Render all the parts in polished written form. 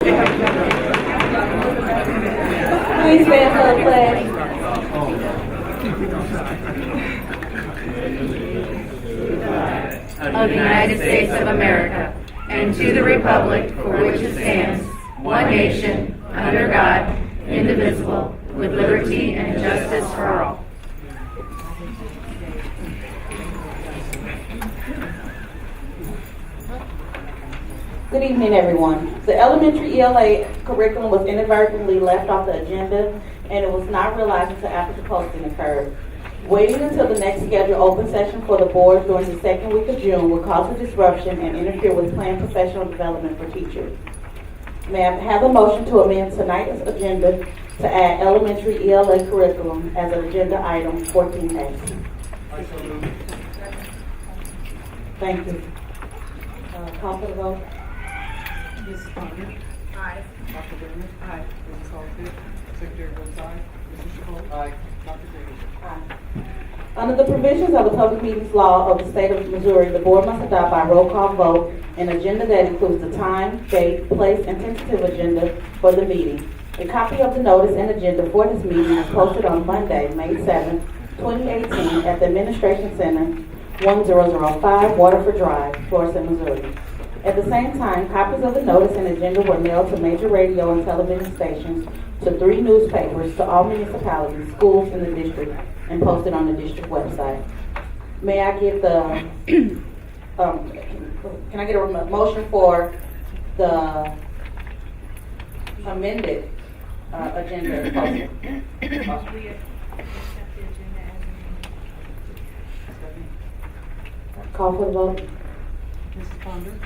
Please stand for the pledge. Of the United States of America, and to the republic for which it stands, one nation, under God, indivisible, with liberty and justice for all. Good evening, everyone. The elementary ELA curriculum was inadvertently left off the agenda, and it was not realized until after the posting occurred. Waiting until the next scheduled open session for the board during the second week of June will cause a disruption and interfere with planned professional development for teachers. May I have a motion to amend tonight's agenda to add elementary ELA curriculum as an agenda item 14A? Thank you. Call for the vote. Mrs. Condon? Aye. Dr. Bennett? Aye. Mrs. Halsted? Secretary votes aye. Mrs. Chabot? Aye. Dr. Davis? Under the provisions of the Public Meetings Law of the State of Missouri, the board must adopt by roll call vote an agenda that includes the time, date, place, and tentative agenda for the meeting. A copy of the notice and agenda for this meeting is posted on Monday, May 7, 2018 at the Administration Center, 1005 Waterford Drive, Florissant, Missouri. At the same time, copies of the notice and agenda were mailed to major radio and television stations, to 3 newspapers, to all municipalities, schools in the district, and posted on the district website. May I get the, can I get a motion for the amended agenda posted? Call for the vote. Mrs. Condon?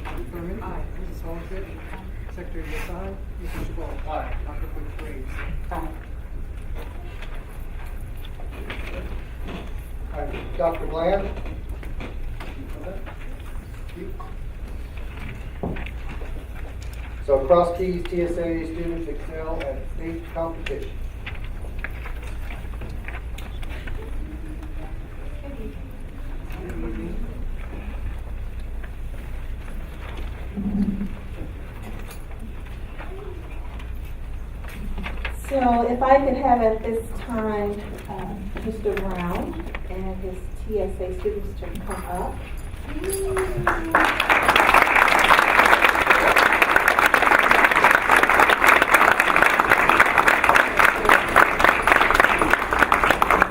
Dr. Bennett? Aye. Mrs. Halsted? Secretary votes aye. Mrs. Chabot? Aye. Dr. Graves? Aye. Dr. Bland? So Cross Keys TSA students excel at state competition. So if I could have at this time Mr. Brown and his TSA students to come up.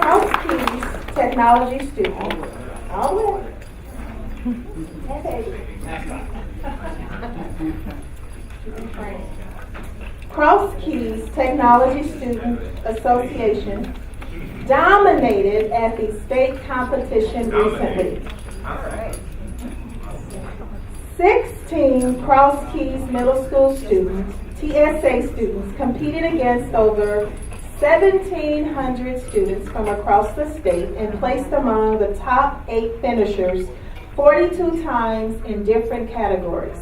Cross Keys technology student. All the way. Cross Keys Technology Student Association dominated at the state competition recently. 16 Cross Keys Middle School students, TSA students, competed against over 1,700 students from across the state and placed among the top 8 finishers 42 times in different categories.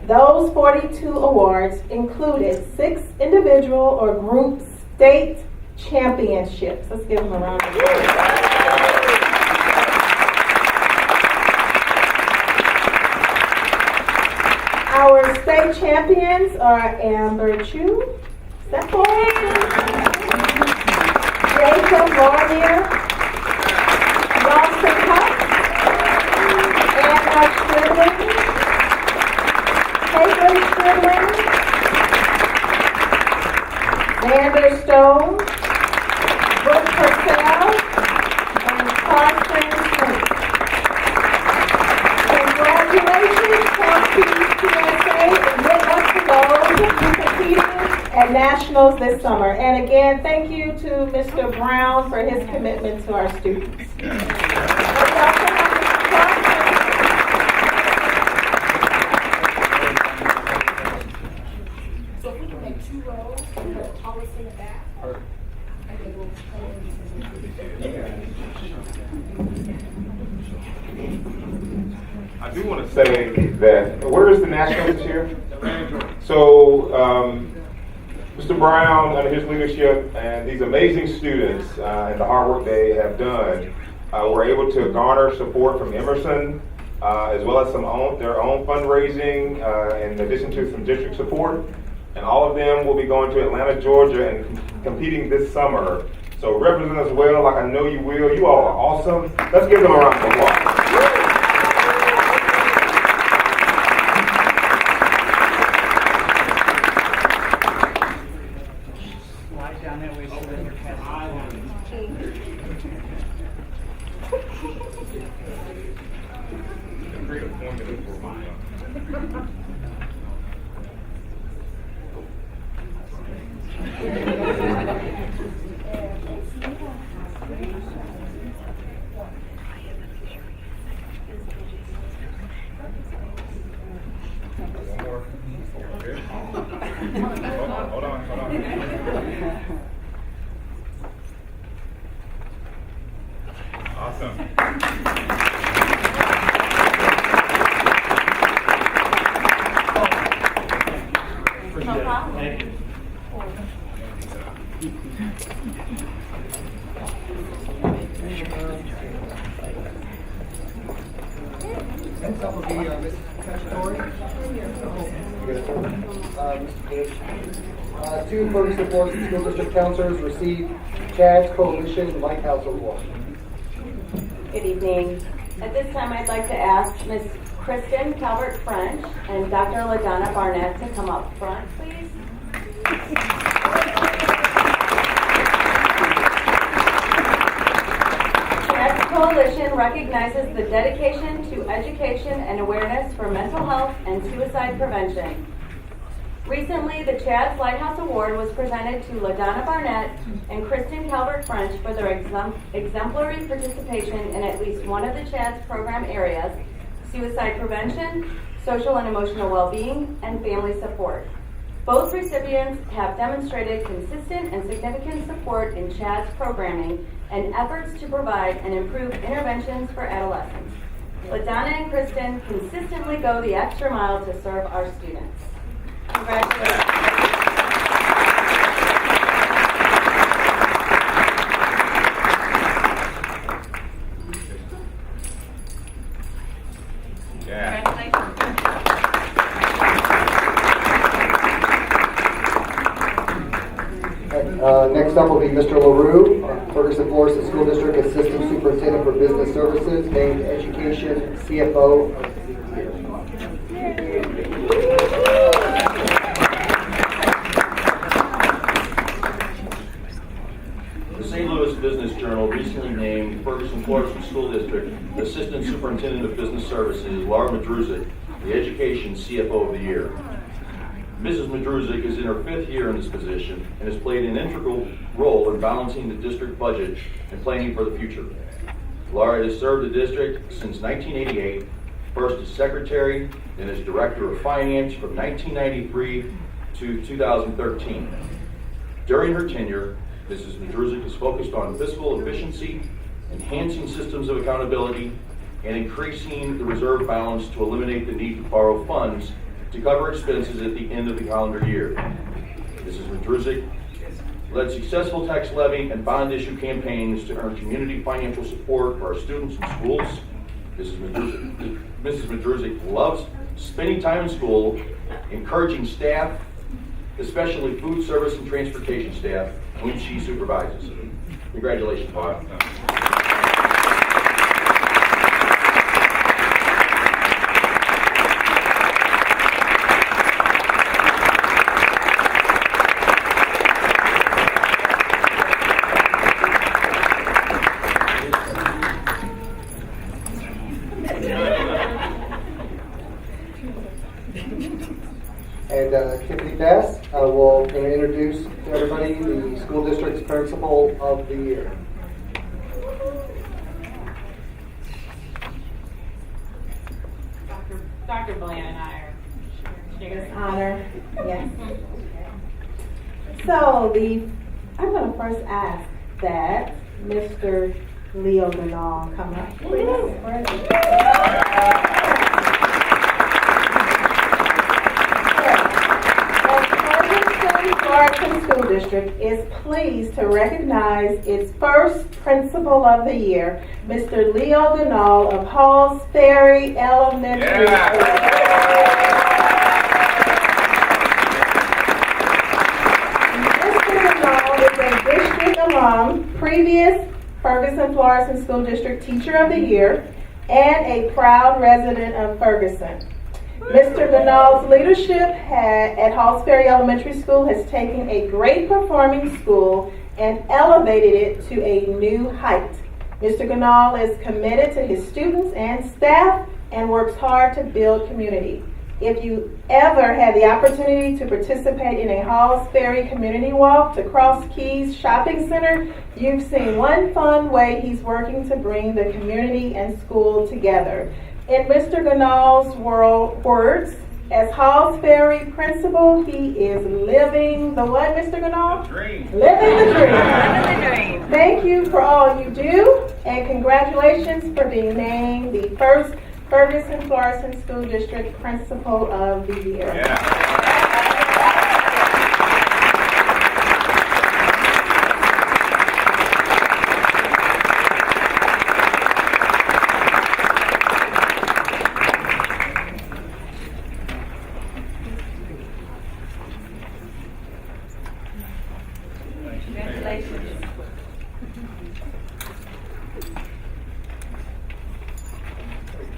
Those 42 awards included 6 individual or group state championships. Let's give them a round of applause. Our state champions are Amber Chu, step forward, Jacob Lorimer, Lawson Huck, Anna Shribling, Caitlin Shribling, Vander Stone, Brooke Purcell, and Carson Smith. Congratulations, Cross Keys TSA, and good luck to those who competed at Nationals this summer. And again, thank you to Mr. Brown for his commitment to our students. So if we can make 2 rows, the tallest in the back. I do want to say that, where is the Nationals this year? So, Mr. Brown, under his leadership, and these amazing students and the hard work they have done, were able to garner support from Emerson, as well as their own fundraising, in addition to some district support. And all of them will be going to Atlanta, Georgia, and competing this summer. So represent us well, like I know you will. You all are awesome. Let's give them a round of applause. Slide down that way so that your cat's Hold on. Awesome. Thank you. Next up will be Ms. Cacciatore. Two Ferguson Forest School District counselors received Chad's Coalition Lighthouse Award. Good evening. At this time, I'd like to ask Ms. Kristen Calvert-French and Dr. LaDonna Barnett to come up front, please. Chad's Coalition recognizes the dedication to education and awareness for mental health and suicide prevention. Recently, the Chad's Lighthouse Award was presented to LaDonna Barnett and Kristen Calvert-French for their exemplary participation in at least one of the Chad's program areas: suicide prevention, social and emotional well-being, and family support. Both recipients have demonstrated consistent and significant support in Chad's programming and efforts to provide and improve interventions for adolescents. LaDonna and Kristen consistently go the extra mile to serve our students. Congratulations. Next up will be Mr. LaRue, Ferguson Forest School District Assistant Superintendent for Business Services, named Education CFO of the Year. The St. Louis Business Journal recently named Ferguson Forest School District Assistant Superintendent of Business Services, Laura Madruzik, the Education CFO of the Year. Mrs. Madruzik is in her 5th year in this position and has played an integral role in balancing the district budget and planning for the future. Laura has served the district since 1988, first as secretary, then as director of finance from 1993 to 2013. During her tenure, Mrs. Madruzik has focused on fiscal efficiency, enhancing systems of accountability, and increasing the reserve balance to eliminate the need to borrow funds to cover expenses at the end of the calendar year. Mrs. Madruzik led successful tax levy and bond issue campaigns to earn community financial support for our students and schools. Mrs. Madruzik loves spending time in school, encouraging staff, especially food service and transportation staff, when she supervises. Congratulations, Bob. And Tiffany Bass will introduce to everybody the school district's principal of the year. Dr. Bland and I are sharing this honor. Yes. So I'm going to first ask that Mr. Leo Denal come up, please. As Ferguson Florissant School District is pleased to recognize its first Principal of the Year, Mr. Leo Ganal of Halls Ferry Elementary. Mr. Ganal is a district alum, previous Ferguson Florissant School District Teacher of the Year, and a proud resident of Ferguson. Mr. Ganal's leadership at Halls Ferry Elementary School has taken a great performing school and elevated it to a new height. Mr. Ganal is committed to his students and staff and works hard to build community. If you ever had the opportunity to participate in a Halls Ferry community walk to Cross Keys Shopping Center, you've seen one fun way he's working to bring the community and school together. In Mr. Ganal's words, as Halls Ferry principal, he is living the what, Mr. Ganal? Dream. Living the dream. Living the dream. Thank you for all you do, and congratulations for being named the first Ferguson Florissant School District Principal of the Year. Yeah. Congratulations.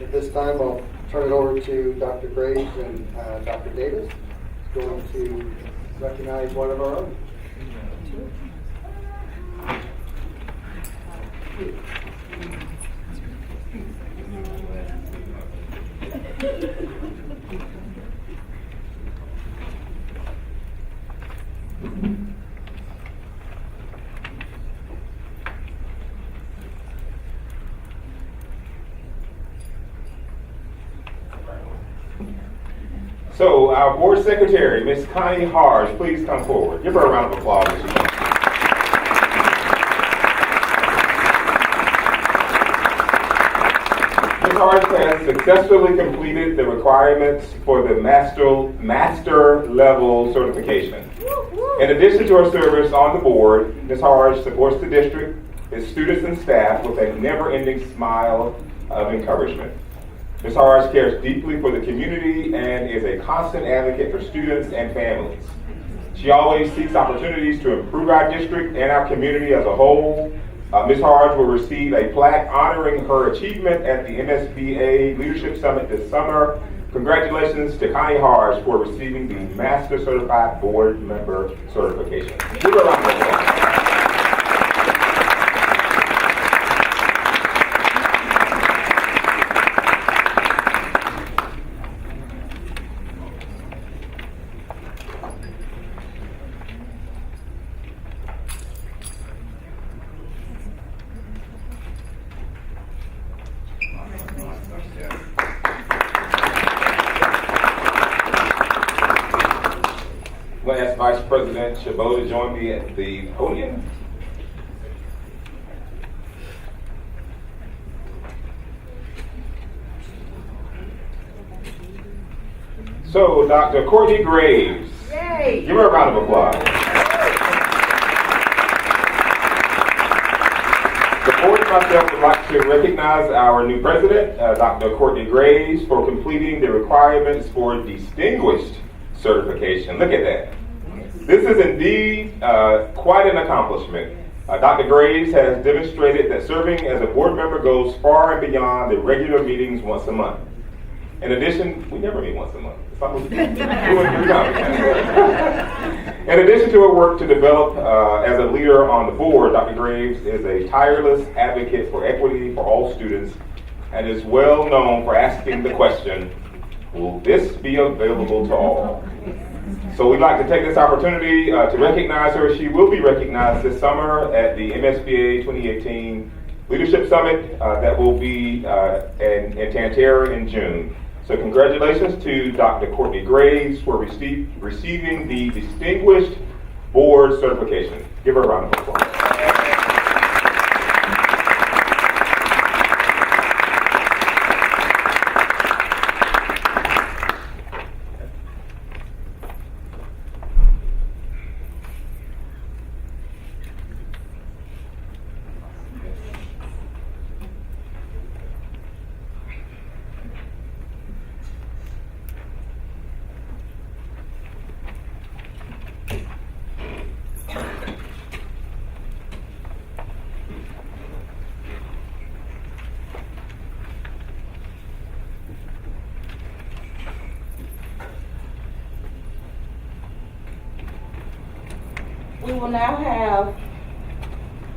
At this time, I'll turn it over to Dr. Graves and Dr. Davis, going to recognize one of our own. So our board secretary, Ms. Connie Harge, please come forward. Give her a round of applause. As she comes. Ms. Harge has successfully completed the requirements for the master level certification. In addition to her service on the board, Ms. Harge supports the district, its students and staff with a never-ending smile of encouragement. Ms. Harge cares deeply for the community and is a constant advocate for students and families. She always seeks opportunities to improve our district and our community as a whole. Ms. Harge will receive a plaque honoring her achievement at the MSBA Leadership Summit this summer. Congratulations to Connie Harge for receiving the Master Certified Board Member Certification. Give her a round of applause. I'm going to ask Vice President Chabot to join me at the podium. So, Dr. Courtney Graves. Yay! Give her a round of applause. The board and myself would like to recognize our new president, Dr. Courtney Graves, for completing the requirements for distinguished certification. Look at that. This is indeed quite an accomplishment. Dr. Graves has demonstrated that serving as a board member goes far and beyond the regular meetings once a month. In addition, we never meet once a month. It's almost 2 or 3 times. In addition to her work to develop as a leader on the board, Dr. Graves is a tireless advocate for equity for all students and is well known for asking the question, will this be available to all? So we'd like to take this opportunity to recognize her. She will be recognized this summer at the MSBA 2018 Leadership Summit that will be in Tantera in June. So congratulations to Dr. Courtney Graves for receiving the Distinguished Board Certification. Give her a round of applause. We will now have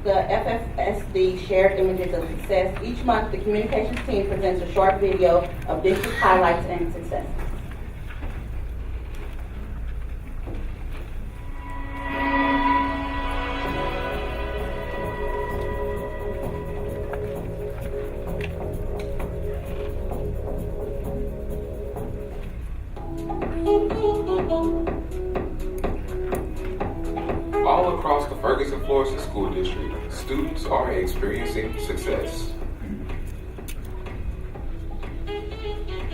the FFSD shared images of success. Each month, the communications team presents a short video of district highlights and successes. All across the Ferguson, Florissant School District, students are experiencing success.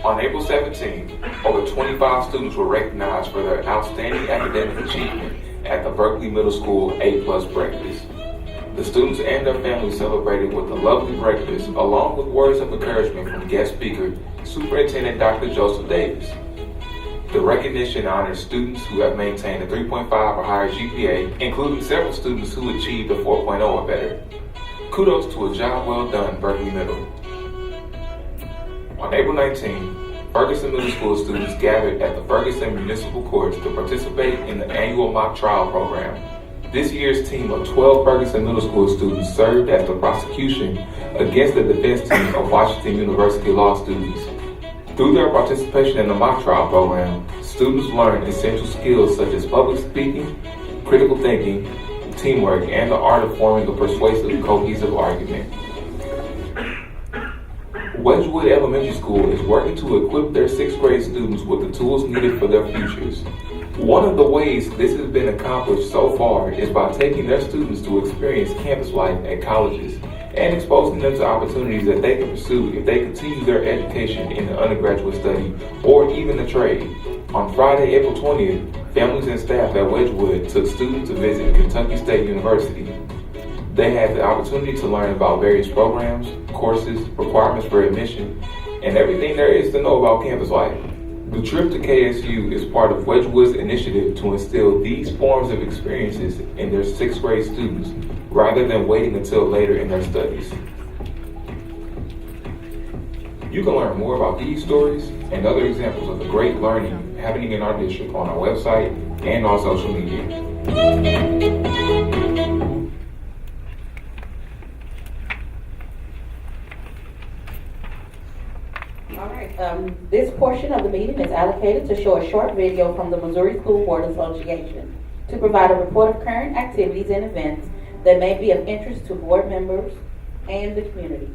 On April 17, over 25 students were recognized for their outstanding academic achievement at the Berkeley Middle School A+ breakfast. The students and their families celebrated with a lovely breakfast, along with words of encouragement from guest speaker, Superintendent Dr. Joseph Davis. The recognition honors students who have maintained a 3.5 or higher GPA, including several students who achieved a 4.0 or better. Kudos to a job well done, Berkeley Middle. On April 19, Ferguson Middle School students gathered at the Ferguson Municipal Courts to participate in the annual mock trial program. This year's team of 12 Ferguson Middle School students served as the prosecution against the defense team of Washington University law students. Through their participation in the mock trial program, students learned essential skills such as public speaking, critical thinking, teamwork, and the art of forming a persuasive, cohesive argument. Wedgwood Elementary School is working to equip their 6th grade students with the tools needed for their futures. One of the ways this has been accomplished so far is by taking their students to experience campus life at colleges and exposing them to opportunities that they can pursue if they continue their education in the undergraduate study or even a trade. On Friday, April 20th, families and staff at Wedgwood took students to visit Kentucky State University. They had the opportunity to learn about various programs, courses, requirements for admission, and everything there is to know about campus life. The trip to KSU is part of Wedgwood's initiative to instill these forms of experiences in their 6th grade students, rather than waiting until later in their studies. You can learn more about these stories and other examples of the great learning happening in our district on our website and on social media. This portion of the meeting is allocated to show a short video from the Missouri School Board Association to provide a report of current activities and events that may be of interest to board members and the community.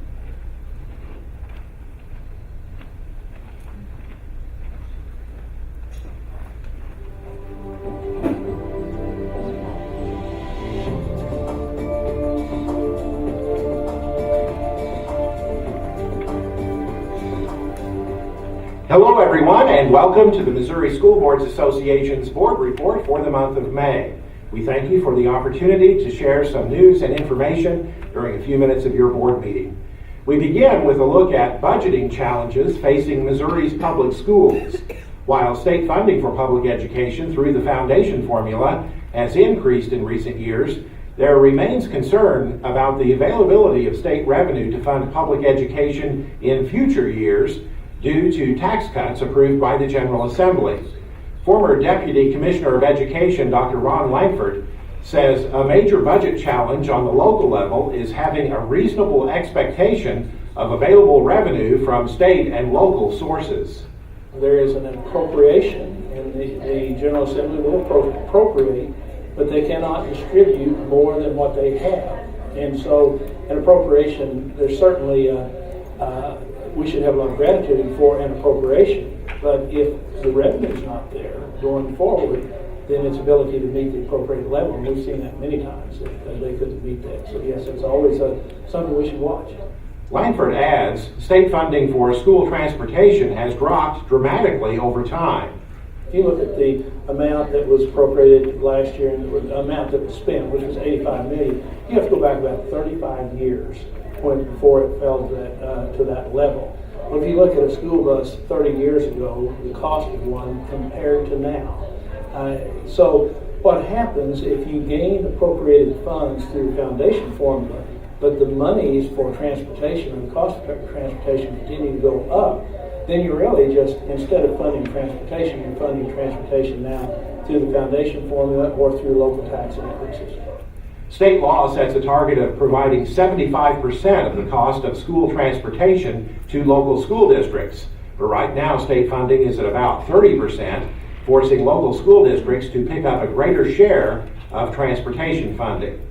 Hello everyone, and welcome to the Missouri School Boards Association's board report for the month of May. We thank you for the opportunity to share some news and information during a few minutes of your board meeting. We begin with a look at budgeting challenges facing Missouri's public schools. While state funding for public education through the foundation formula has increased in recent years, there remains concern about the availability of state revenue to fund public education in future years due to tax cuts approved by the General Assembly. Former Deputy Commissioner of Education, Dr. Ron Langford, says a major budget challenge on the local level is having a reasonable expectation of available revenue from state and local sources. There is an appropriation, and the General Assembly will appropriate, but they cannot distribute more than what they have. And so an appropriation, there's certainly we should have a lot of gratitude for an appropriation, but if the revenue is not there going forward, then its ability to meet the appropriate level, and we've seen that many times, that they couldn't meet that. So yes, it's always something we should watch. Langford adds, state funding for school transportation has dropped dramatically over time. If you look at the amount that was appropriated last year and the amount that was spent, which was $85 million, you have to go back about 35 years before it fell to that level. Well, if you look at a school bus 30 years ago, the cost of one compared to now. So what happens if you gain appropriated funds through foundation formula, but the monies for transportation and the cost of transportation continue to go up, then you're really just, instead of funding transportation, you're funding transportation now through the foundation formula or through local tax increases. State law sets a target of providing 75% of the cost of school transportation to local school districts. But right now, state funding is at about 30%, forcing local school districts to pick up a greater share of transportation funding.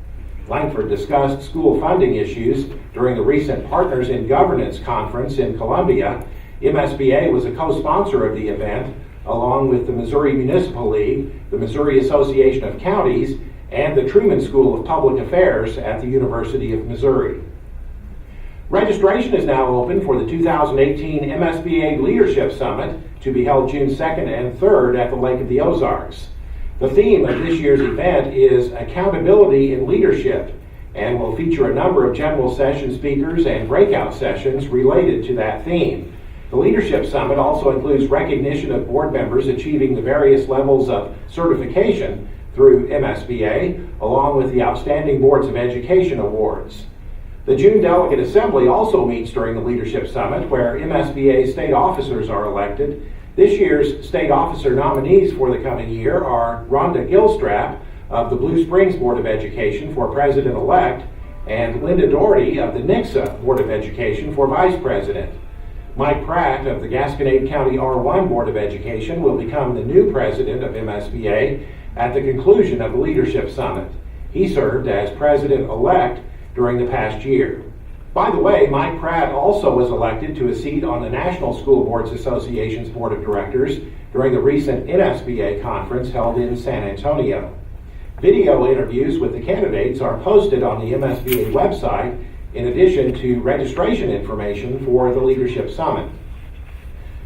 Langford discussed school funding issues during the recent Partners in Governance conference in Columbia. MSBA was a co-sponsor of the event, along with the Missouri Municipal League, the Missouri Association of Counties, and the Truman School of Public Affairs at the University of Missouri. Registration is now open for the 2018 MSBA Leadership Summit to be held June 2nd and 3rd at the Lake of the Ozarks. The theme of this year's event is Accountability in Leadership and will feature a number of general session speakers and breakout sessions related to that theme. The Leadership Summit also includes recognition of board members achieving the various levels of certification through MSBA, along with the Outstanding Boards of Education Awards. The June Delegate Assembly also meets during the Leadership Summit, where MSBA state officers are elected. This year's state officer nominees for the coming year are Rhonda Gilstrap of the Blue Springs Board of Education for President-elect and Linda Doherty of the Nixa Board of Education for Vice President. Mike Pratt of the Gasconade County R1 Board of Education will become the new president of MSBA at the conclusion of the Leadership Summit. He served as president-elect during the past year. By the way, Mike Pratt also was elected to a seat on the National School Boards Association's Board of Directors during the recent NSBA conference held in San Antonio. Video interviews with the candidates are posted on the MSBA website in addition to registration information for the Leadership Summit.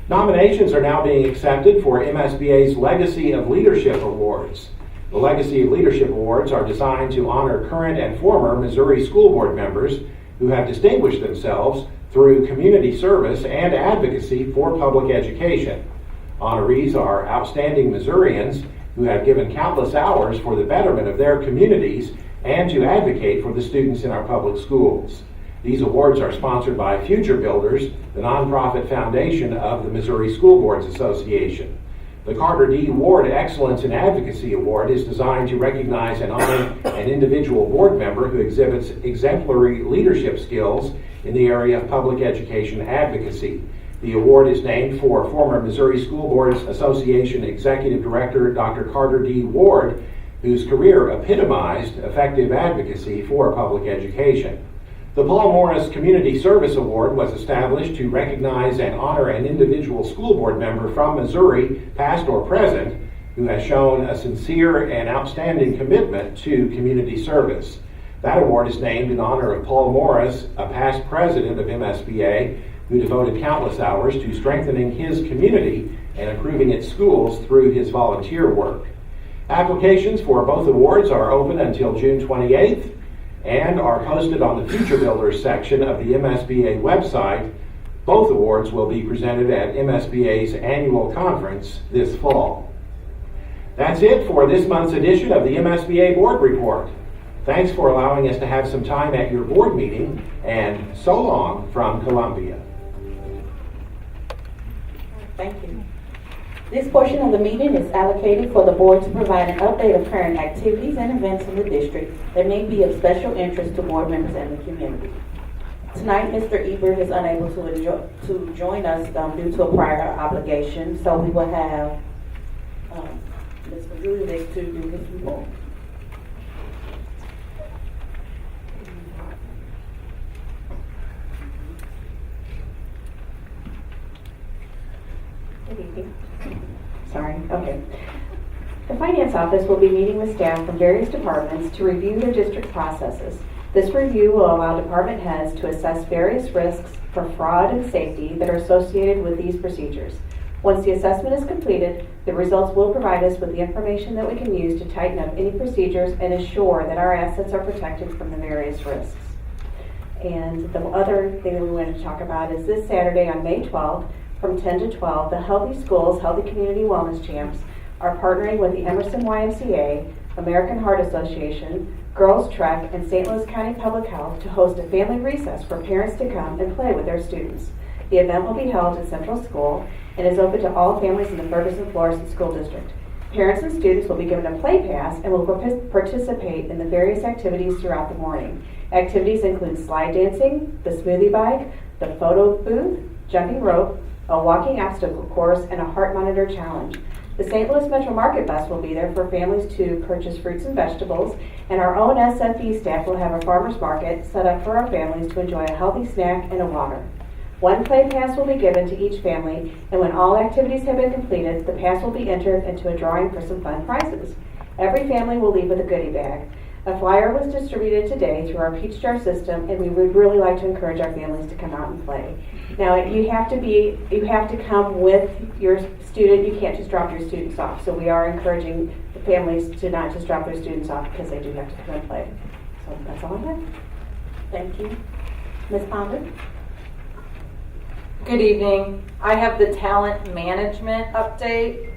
Nominations are now being accepted for MSBA's Legacy of Leadership Awards. The Legacy of Leadership Awards are designed to honor current and former Missouri school board members who have distinguished themselves through community service and advocacy for public education. Honorees are outstanding Missourians who have given countless hours for the betterment of their communities and to advocate for the students in our public schools. These awards are sponsored by Future Builders, the nonprofit foundation of the Missouri School Boards Association. The Carter D. Ward Excellence in Advocacy Award is designed to recognize and honor an individual board member who exhibits exemplary leadership skills in the area of public education advocacy. The award is named for former Missouri School Boards Association Executive Director Dr. Carter D. Ward, whose career epitomized effective advocacy for public education. The Paul Morris Community Service Award was established to recognize and honor an individual school board member from Missouri, past or present, who has shown a sincere and outstanding commitment to community service. That award is named in honor of Paul Morris, a past president of MSBA, who devoted countless hours to strengthening his community and improving its schools through his volunteer work. Applications for both awards are open until June 28th and are posted on the Future Builders section of the MSBA website. Both awards will be presented at MSBA's annual conference this fall. That's it for this month's edition of the MSBA Board Report. Thanks for allowing us to have some time at your board meeting, and so long from Columbia. Thank you. This portion of the meeting is allocated for the board to provide an update of current activities and events in the district that may be of special interest to board members and the community. Tonight, Mr. Ebert is unable to join us due to a prior obligation, so we will have Ms. Madruzik to do his report. Sorry, okay. The Finance Office will be meeting with staff from various departments to review their district processes. This review will allow department heads to assess various risks for fraud and safety that are associated with these procedures. Once the assessment is completed, the results will provide us with the information that we can use to tighten up any procedures and ensure that our assets are protected from the various risks. And the other thing that we wanted to talk about is this Saturday on May 12th, from 10 to 12, the Healthy Schools, Healthy Community Wellness Champs are partnering with the Emerson YMCA, American Heart Association, Girls Trek, and St. Louis County Public Health to host a family recess for parents to come and play with their students. The event will be held at Central School and is open to all families in the Ferguson-Florissant School District. Parents and students will be given a play pass and will participate in the various activities throughout the morning. Activities include slide dancing, the smoothie bike, the photo booth, jumping rope, a walking obstacle course, and a heart monitor challenge. The St. Louis Metro Market Bus will be there for families to purchase fruits and vegetables, and our own SFE staff will have a farmer's market set up for our families to enjoy a healthy snack and a water. One play pass will be given to each family, and when all activities have been completed, the pass will be entered into a drawing for some fun prizes. Every family will leave with a goodie bag. A flyer was distributed today through our Peach Jar system, and we would really like to encourage our families to come out and play. Now, you have to come with your student. You can't just drop your students off. So we are encouraging the families to not just drop their students off because they do have to come and play. So that's all I have. Thank you. Ms. Ponder? Good evening. I have the talent management update.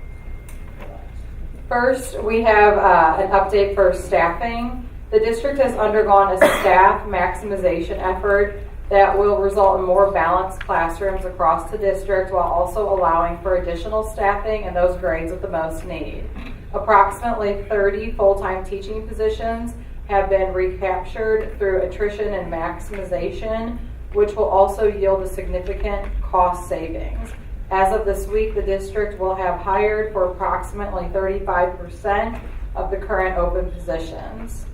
First, we have an update for staffing. The district has undergone a staff maximization effort that will result in more balanced classrooms across the district while also allowing for additional staffing in those grades with the most need. Approximately 30 full-time teaching positions have been recaptured through attrition and maximization, which will also yield a significant cost savings. As of this week, the district will have hired for approximately 35% of the current open positions.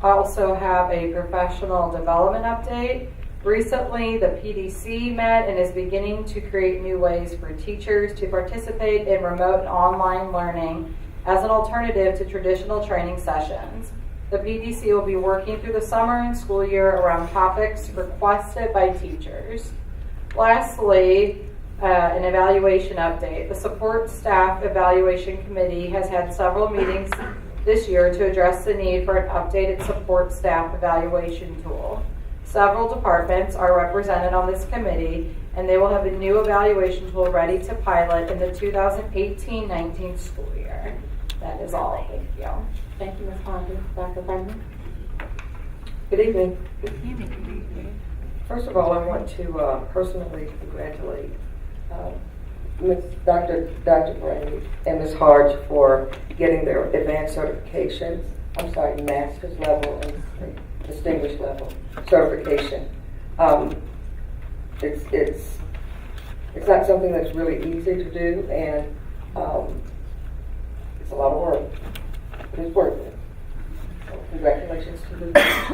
I also have a professional development update. Recently, the PDC met and is beginning to create new ways for teachers to participate in remote and online learning as an alternative to traditional training sessions. The PDC will be working through the summer and school year around topics requested by teachers. Lastly, an evaluation update. The Support Staff Evaluation Committee has had several meetings this year to address the need for an updated support staff evaluation tool. Several departments are represented on this committee, and they will have a new evaluation tool ready to pilot in the 2018-19 school year. That is all. Thank you. Thank you, Ms. Ponder. Dr. Franklin? Good evening. First of all, I want to personally congratulate Dr. Brady and Ms. Harge for getting their advanced certification. Master's level and distinguished level certification. It's not something that's really easy to do, and it's a lot of work. But it's worth it. So congratulations to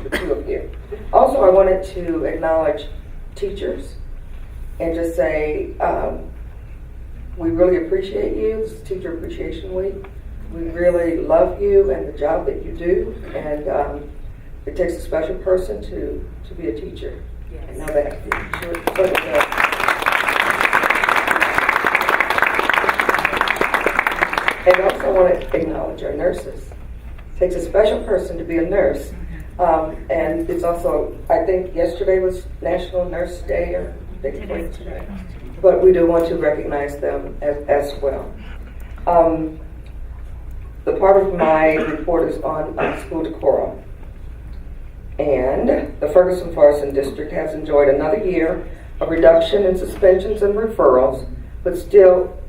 the two of you. Also, I wanted to acknowledge teachers and just say we really appreciate you. This is Teacher Appreciation Week. We really love you and the job that you do, and it takes a special person to be a teacher. Yes. I know that. And I also want to acknowledge our nurses. It takes a special person to be a nurse. And it's also, I think yesterday was National Nurse Day, or today. But we do want to recognize them as well. The part of my report is on school decorum. And the Ferguson-Florissant District has enjoyed another year of reduction in suspensions and referrals, but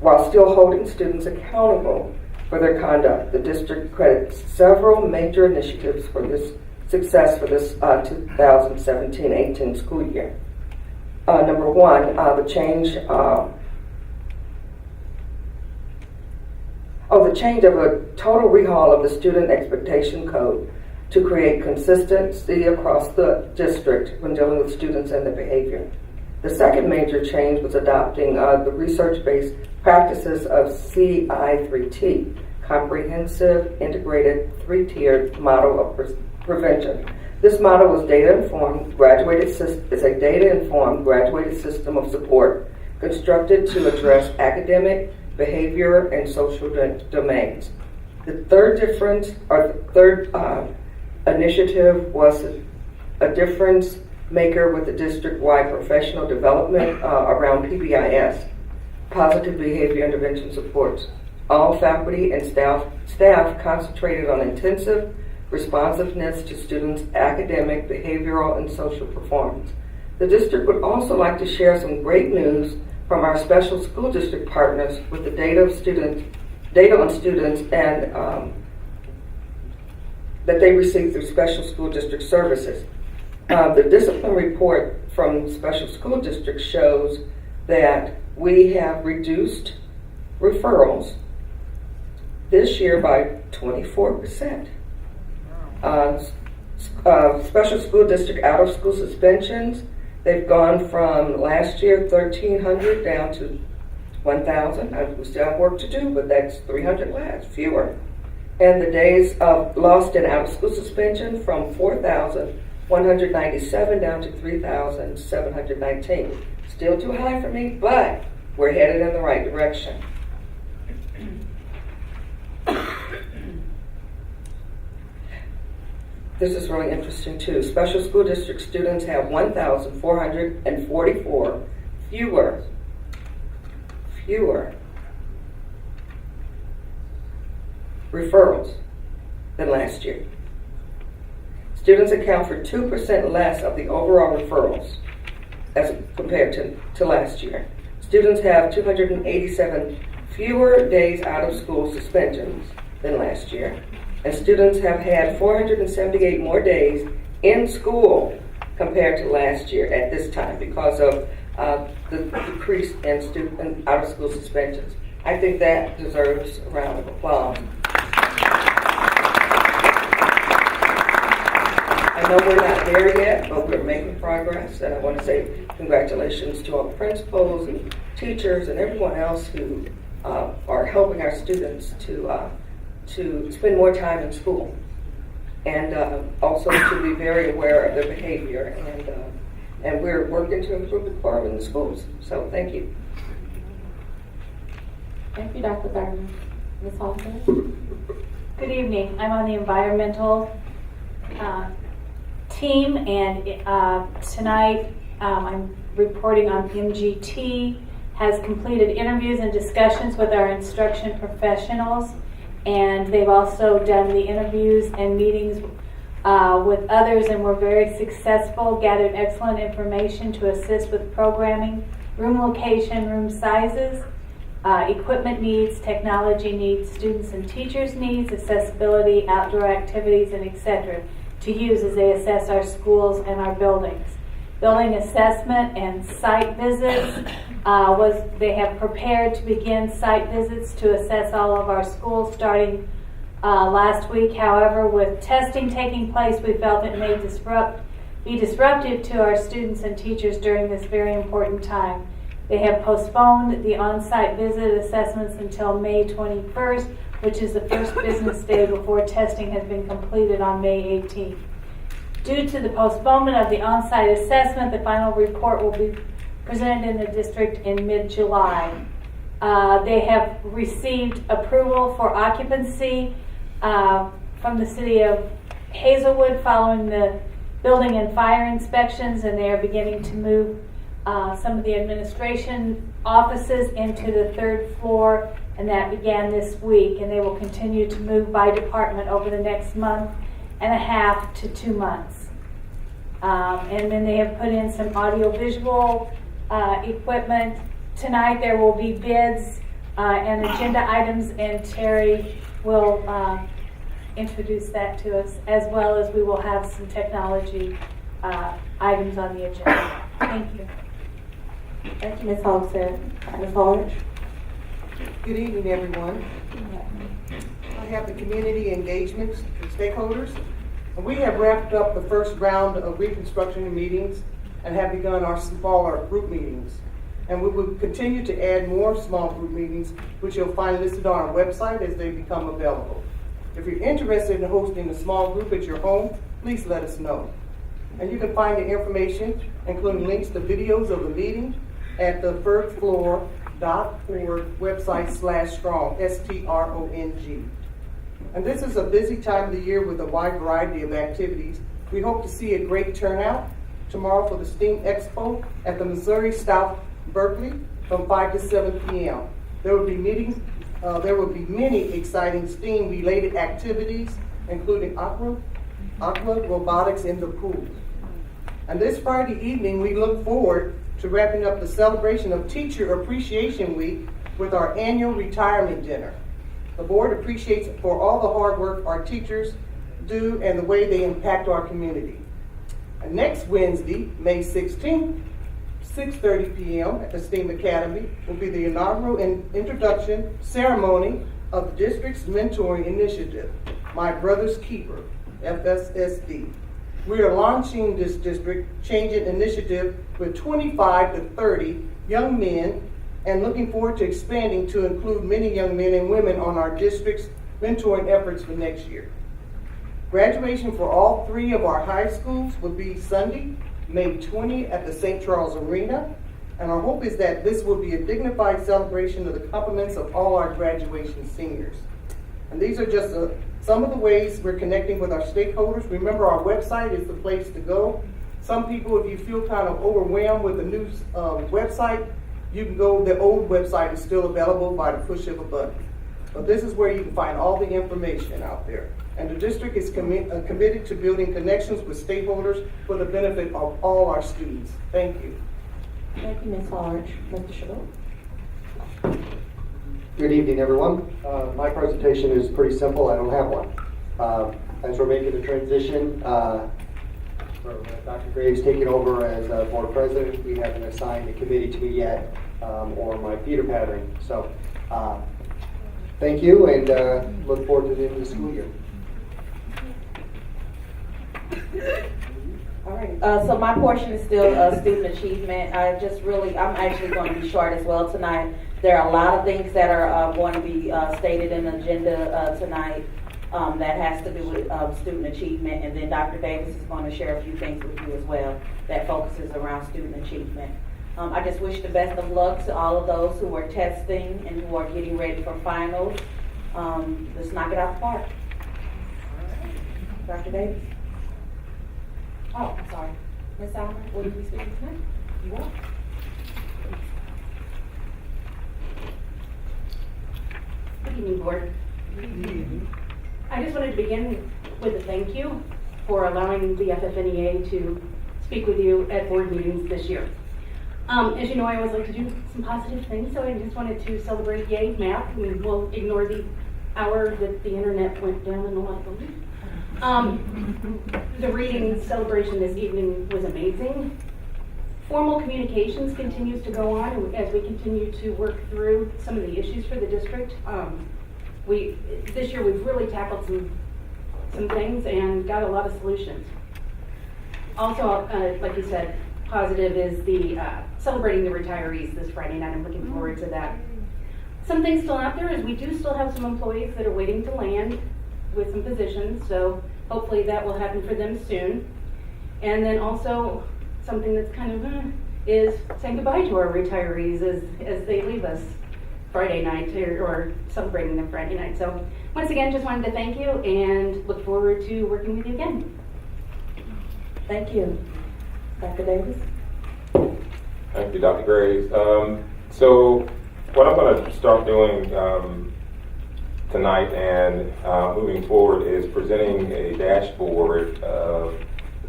while still holding students accountable for their conduct. The district credits several major initiatives for this success for this 2017-18 school year. Number one, the change of a total rehaul of the student expectation code to create consistency across the district when dealing with students and their behavior. The second major change was adopting the research-based practices of CI3T, Comprehensive Integrated Three-Tiered Model of Prevention. This model is a data-informed graduated system of support constructed to address academic, behavior, and social domains. The third initiative was a difference maker with the district-wide professional development around PBIS, Positive Behavior Intervention Supports. All faculty and staff concentrated on intensive responsiveness to students' academic, behavioral, and social performance. The district would also like to share some great news from our special school district partners with the data data on students and that they receive through special school district services. The discipline report from special school districts shows that we have reduced referrals this year by 24%. Special school district out of school suspensions, they've gone from last year 1,300 down to 1,000. We still have work to do, but that's 300 less, fewer. And the days of lost and out of school suspension from 4,197 down to 3,719. Still too high for me, but we're headed in the right direction. This is really interesting too. Special school district students have 1,444 fewer referrals than last year. Students account for 2% less of the overall referrals as compared to last year. Students have 287 fewer days out of school suspensions than last year. And students have had 478 more days in school compared to last year at this time because of the decrease in student out of school suspensions. I think that deserves a round of applause. I know we're not there yet, but we're making progress, and I want to say congratulations to all the principals and teachers and everyone else who are helping our students to spend more time in school, and also to be very aware of their behavior, and we're working to improve the quorum in the schools. So thank you. Thank you, Dr. Gardner. Ms. Halter? Good evening. I'm on the environmental team, and tonight I'm reporting on MGT has completed interviews and discussions with our instruction professionals, and they've also done the interviews and meetings with others, and were very successful, gathered excellent information to assist with programming, room location, room sizes, equipment needs, technology needs, students and teachers needs, accessibility, outdoor activities, and etc. to use as they assess our schools and our buildings. Building assessment and site visits they have prepared to begin site visits to assess all of our schools starting last week. However, with testing taking place, we felt it may be disruptive to our students and teachers during this very important time. They have postponed the on-site visit assessments until May 21st, which is the first business day before testing has been completed on May 18th. Due to the postponement of the on-site assessment, the final report will be presented in the district in mid-July. They have received approval for occupancy from the city of Hazelwood following the building and fire inspections, and they are beginning to move some of the administration offices into the third floor, and that began this week, and they will continue to move by department over the next month and a half to 2 months. And then they have put in some audiovisual equipment. Tonight there will be bids and agenda items, and Terry will introduce that to us, as well as we will have some technology items on the agenda. Thank you. Thank you, Ms. Hogshead. Ms. Hodge? Good evening, everyone. I have the community engagements and stakeholders. And we have wrapped up the first round of reconstruction meetings and have begun our smaller group meetings. And we will continue to add more small group meetings, which you'll find listed on our website as they become available. If you're interested in hosting a small group at your home, please let us know. And you can find the information, including links to videos of the meeting, at the thirdfloor.org website /strong, STRONG. And this is a busy time of the year with a wide variety of activities. We hope to see a great turnout tomorrow for the STEAM Expo at the Missouri South Berkeley from 5 to 7 p.m. There will be many exciting STEAM-related activities, including aqua, robotics in the pool. And this Friday evening, we look forward to wrapping up the celebration of Teacher Appreciation Week with our annual retirement dinner. The board appreciates for all the hard work our teachers do and the way they impact our community. And next Wednesday, May 16th, 6:30 p.m. at the STEAM Academy will be the inaugural introduction ceremony of the district's mentoring initiative, My Brother's Keeper, FSSD. We are launching this district changing initiative with 25 to 30 young men and looking forward to expanding to include many young men and women on our district's mentoring efforts for next year. Graduation for all 3 of our high schools will be Sunday, May 20 at the St. Charles Arena. And our hope is that this will be a dignified celebration of the compliments of all our graduation seniors. And these are just some of the ways we're connecting with our stakeholders. Remember, our website is the place to go. Some people, if you feel kind of overwhelmed with the new website, you can go, the old website is still available by the push of a button. But this is where you can find all the information out there. And the district is committed to building connections with stakeholders for the benefit of all our students. Thank you. Thank you, Ms. Large. Mr. Chabot? Good evening, everyone. My presentation is pretty simple. I don't have one. As we're making the transition, Dr. Graves taking over as board president, we haven't assigned a committee to me yet, or my feet are pattering. So, thank you, and look forward to the end of the school year. All right, so my portion is still student achievement. I'm actually going to be short as well tonight. There are a lot of things that are going to be stated in the agenda tonight that has to do with student achievement, and then Dr. Davis is going to share a few things with you as well that focuses around student achievement. I just wish the best of luck to all of those who are testing and who are getting ready for finals. Let's knock it out the park. Dr. Davis? Oh, I'm sorry. Ms. Almer, will you be speaking tonight? You will. Good evening, board. I just wanted to begin with a thank you for allowing the FFNEA to speak with you at board meetings this year. As you know, I always like to do some positive things, so I just wanted to celebrate Yay Math. We'll ignore the hour that the internet went down in the library. The reading celebration this evening was amazing. Formal communications continues to go on as we continue to work through some of the issues for the district. This year we've really tackled some things and got a lot of solutions. Also, like you said, positive is the celebrating the retirees this Friday night. I'm looking forward to that. Some things still out there is we do still have some employees that are waiting to land with some positions, so hopefully that will happen for them soon. And then also something that's kind of is saying goodbye to our retirees as they leave us Friday night or celebrating them Friday night. So once again, just wanted to thank you and look forward to working with you again. Thank you. Dr. Davis? Thank you, Dr. Graves. So what I'm going to start doing tonight and moving forward is presenting a dashboard of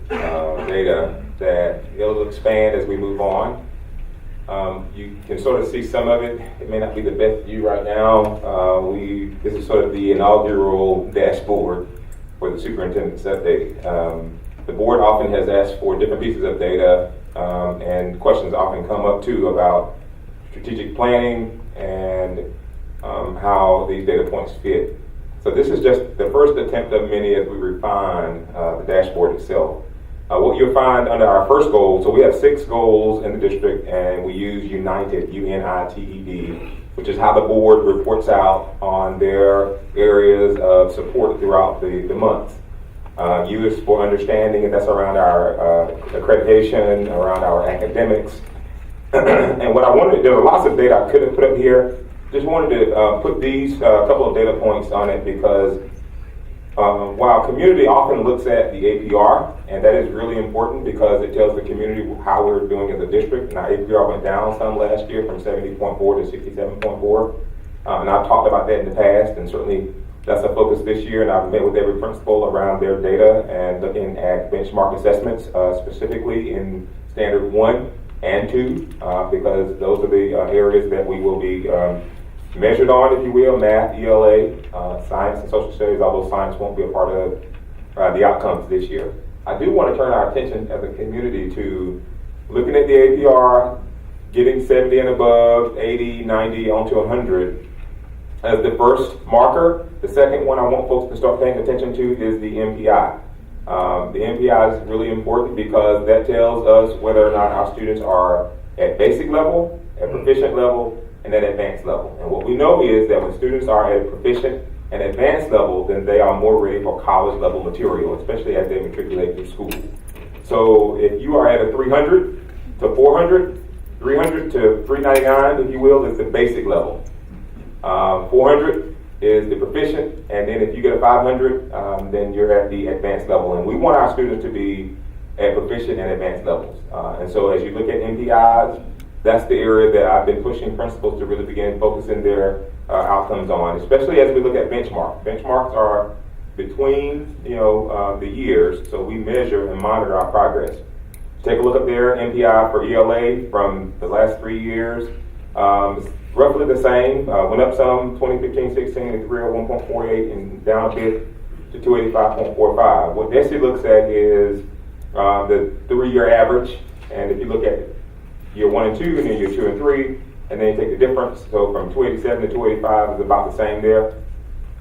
data that it'll expand as we move on. You can sort of see some of it. It may not be the best view right now. This is sort of the inaugural dashboard for the superintendent's update. The board often has asked for different pieces of data, and questions often come up too about strategic planning and how these data points fit. So this is just the first attempt of many as we refine the dashboard itself. What you'll find under our first goal, so we have 6 goals in the district, and we use United, UNITED, which is how the board reports out on their areas of support throughout the month. U is for understanding, and that's around our accreditation, around our academics. And what I wanted, there's lots of data I could have put up here. Just wanted to put these couple of data points on it because while community often looks at the APR, and that is really important because it tells the community how we're doing as a district. And our APR went down some last year from 70.4 to 67.4. And I've talked about that in the past, and certainly that's a focus this year. And I've met with every principal around their data and looking at benchmark assessments, specifically in Standard 1 and 2, because those are the areas that we will be measured on, if you will, math, ELA, science, and social studies, although science won't be a part of the outcomes this year. I do want to turn our attention as a community to looking at the APR, getting 70 and above, 80, 90, onto 100 as the first marker. The second one I want folks to start paying attention to is the MPI. The MPI is really important because that tells us whether or not our students are at basic level, at proficient level, and at advanced level. And what we know is that when students are at proficient and advanced level, then they are more ready for college level material, especially as they matriculate through school. So if you are at a 300 to 400, 300 to 399, if you will, is the basic level. 400 is the proficient, and then if you get a 500, then you're at the advanced level. And we want our students to be at proficient and advanced levels. And so as you look at MPIs, that's the area that I've been pushing principals to really begin focusing their outcomes on, especially as we look at benchmarks. Benchmarks are between the years, so we measure and monitor our progress. Take a look up there, MPI for ELA from the last 3 years. Roughly the same, went up some 2015-16 to 301.48 and down a bit to 285.45. What DESE looks at is the 3-year average, and if you look at year 1 and 2 and then year 2 and 3, and then you take the difference, so from 287 to 285 is about the same there.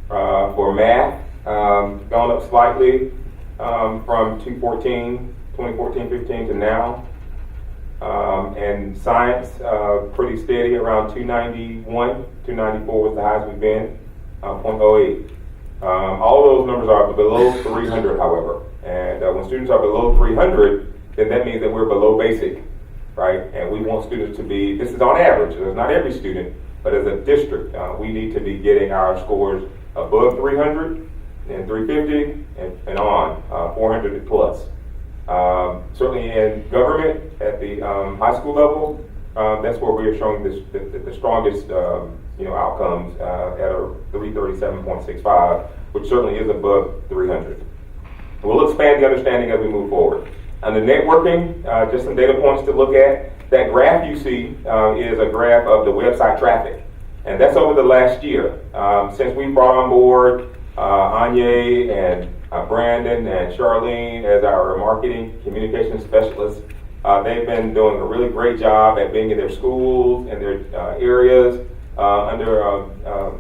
For math, gone up slightly from 2014-15 to now. And science, pretty steady around 291, 294 was the highest we've been, 0.08. All of those numbers are below 300, however. And when students are below 300, then that means that we're below basic, right? And we want students to be, this is on average, so it's not every student, but as a district, we need to be getting our scores above 300 and 350 and on, 400 plus. Certainly in government at the high school level, that's where we are showing the strongest outcomes at a 337.65, which certainly is above 300. We'll expand the understanding as we move forward. On the networking, just some data points to look at. That graph you see is a graph of the website traffic, and that's over the last year. Since we brought on board Anya and Brandon and Charlene as our marketing communication specialists, they've been doing a really great job at being in their schools and their areas under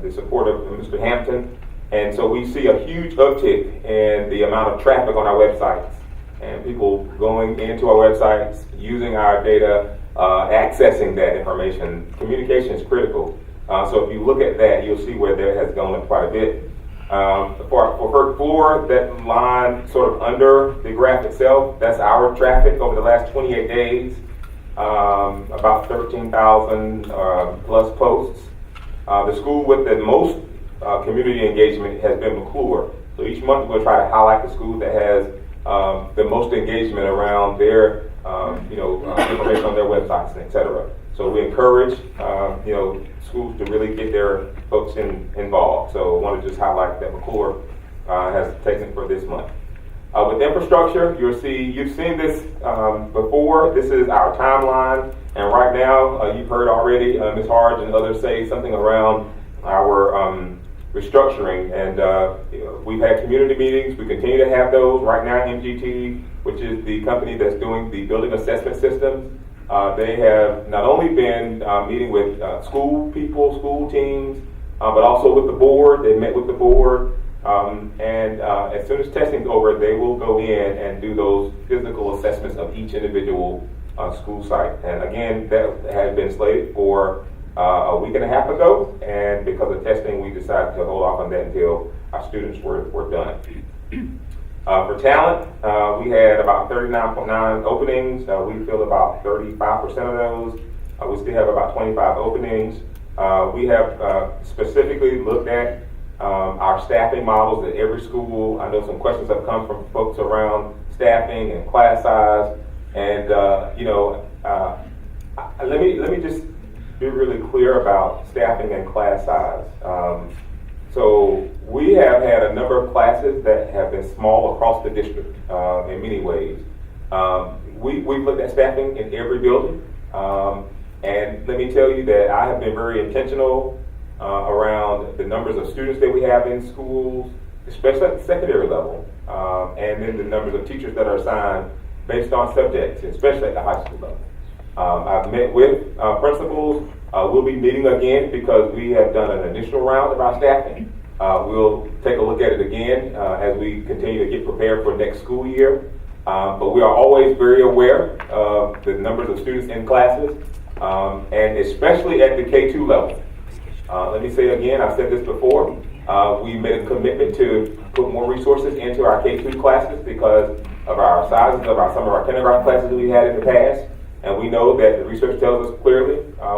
the support of Mr. Hampton. And so we see a huge uptick in the amount of traffic on our websites and people going into our websites, using our data, accessing that information. Communication is critical. So if you look at that, you'll see where that has gone up quite a bit. For first floor, that line sort of under the graph itself, that's our traffic over the last 28 days, about 13,000 plus posts. The school with the most community engagement has been McClure. So each month we'll try to highlight the school that has the most engagement around their information on their websites, et cetera. So we encourage schools to really get their folks involved. So I want to just highlight that McClure has taken for this month. With infrastructure, you've seen this before. This is our timeline, and right now you've heard already Ms. Harge and others say something around our restructuring, and we've had community meetings. We continue to have those. Right now, MGT, which is the company that's doing the building assessment systems, they have not only been meeting with school people, school teams, but also with the board. They met with the board, and as soon as testing's over, they will go in and do those physical assessments of each individual school site. And again, that had been slated for a week and a half ago, and because of testing, we decided to hold off on that until our students were done. For talent, we had about 39.9 openings. We filled about 35% of those. We still have about 25 openings. We have specifically looked at our staffing models at every school. I know some questions have come from folks around staffing and class size, and let me just be really clear about staffing and class size. So we have had a number of classes that have been small across the district in many ways. We've looked at staffing in every building, and let me tell you that I have been very intentional around the numbers of students that we have in schools, especially at the secondary level, and then the numbers of teachers that are assigned based on subjects, especially at the high school level. I've met with principals. We'll be meeting again because we have done an initial round of our staffing. We'll take a look at it again as we continue to get prepared for next school year. But we are always very aware of the numbers of students in classes, and especially at the K-2 level. Let me say again, I've said this before, we made a commitment to put more resources into our K-2 classes because of our sizes of some of our kindergarten classes that we had in the past. And we know that the research tells us clearly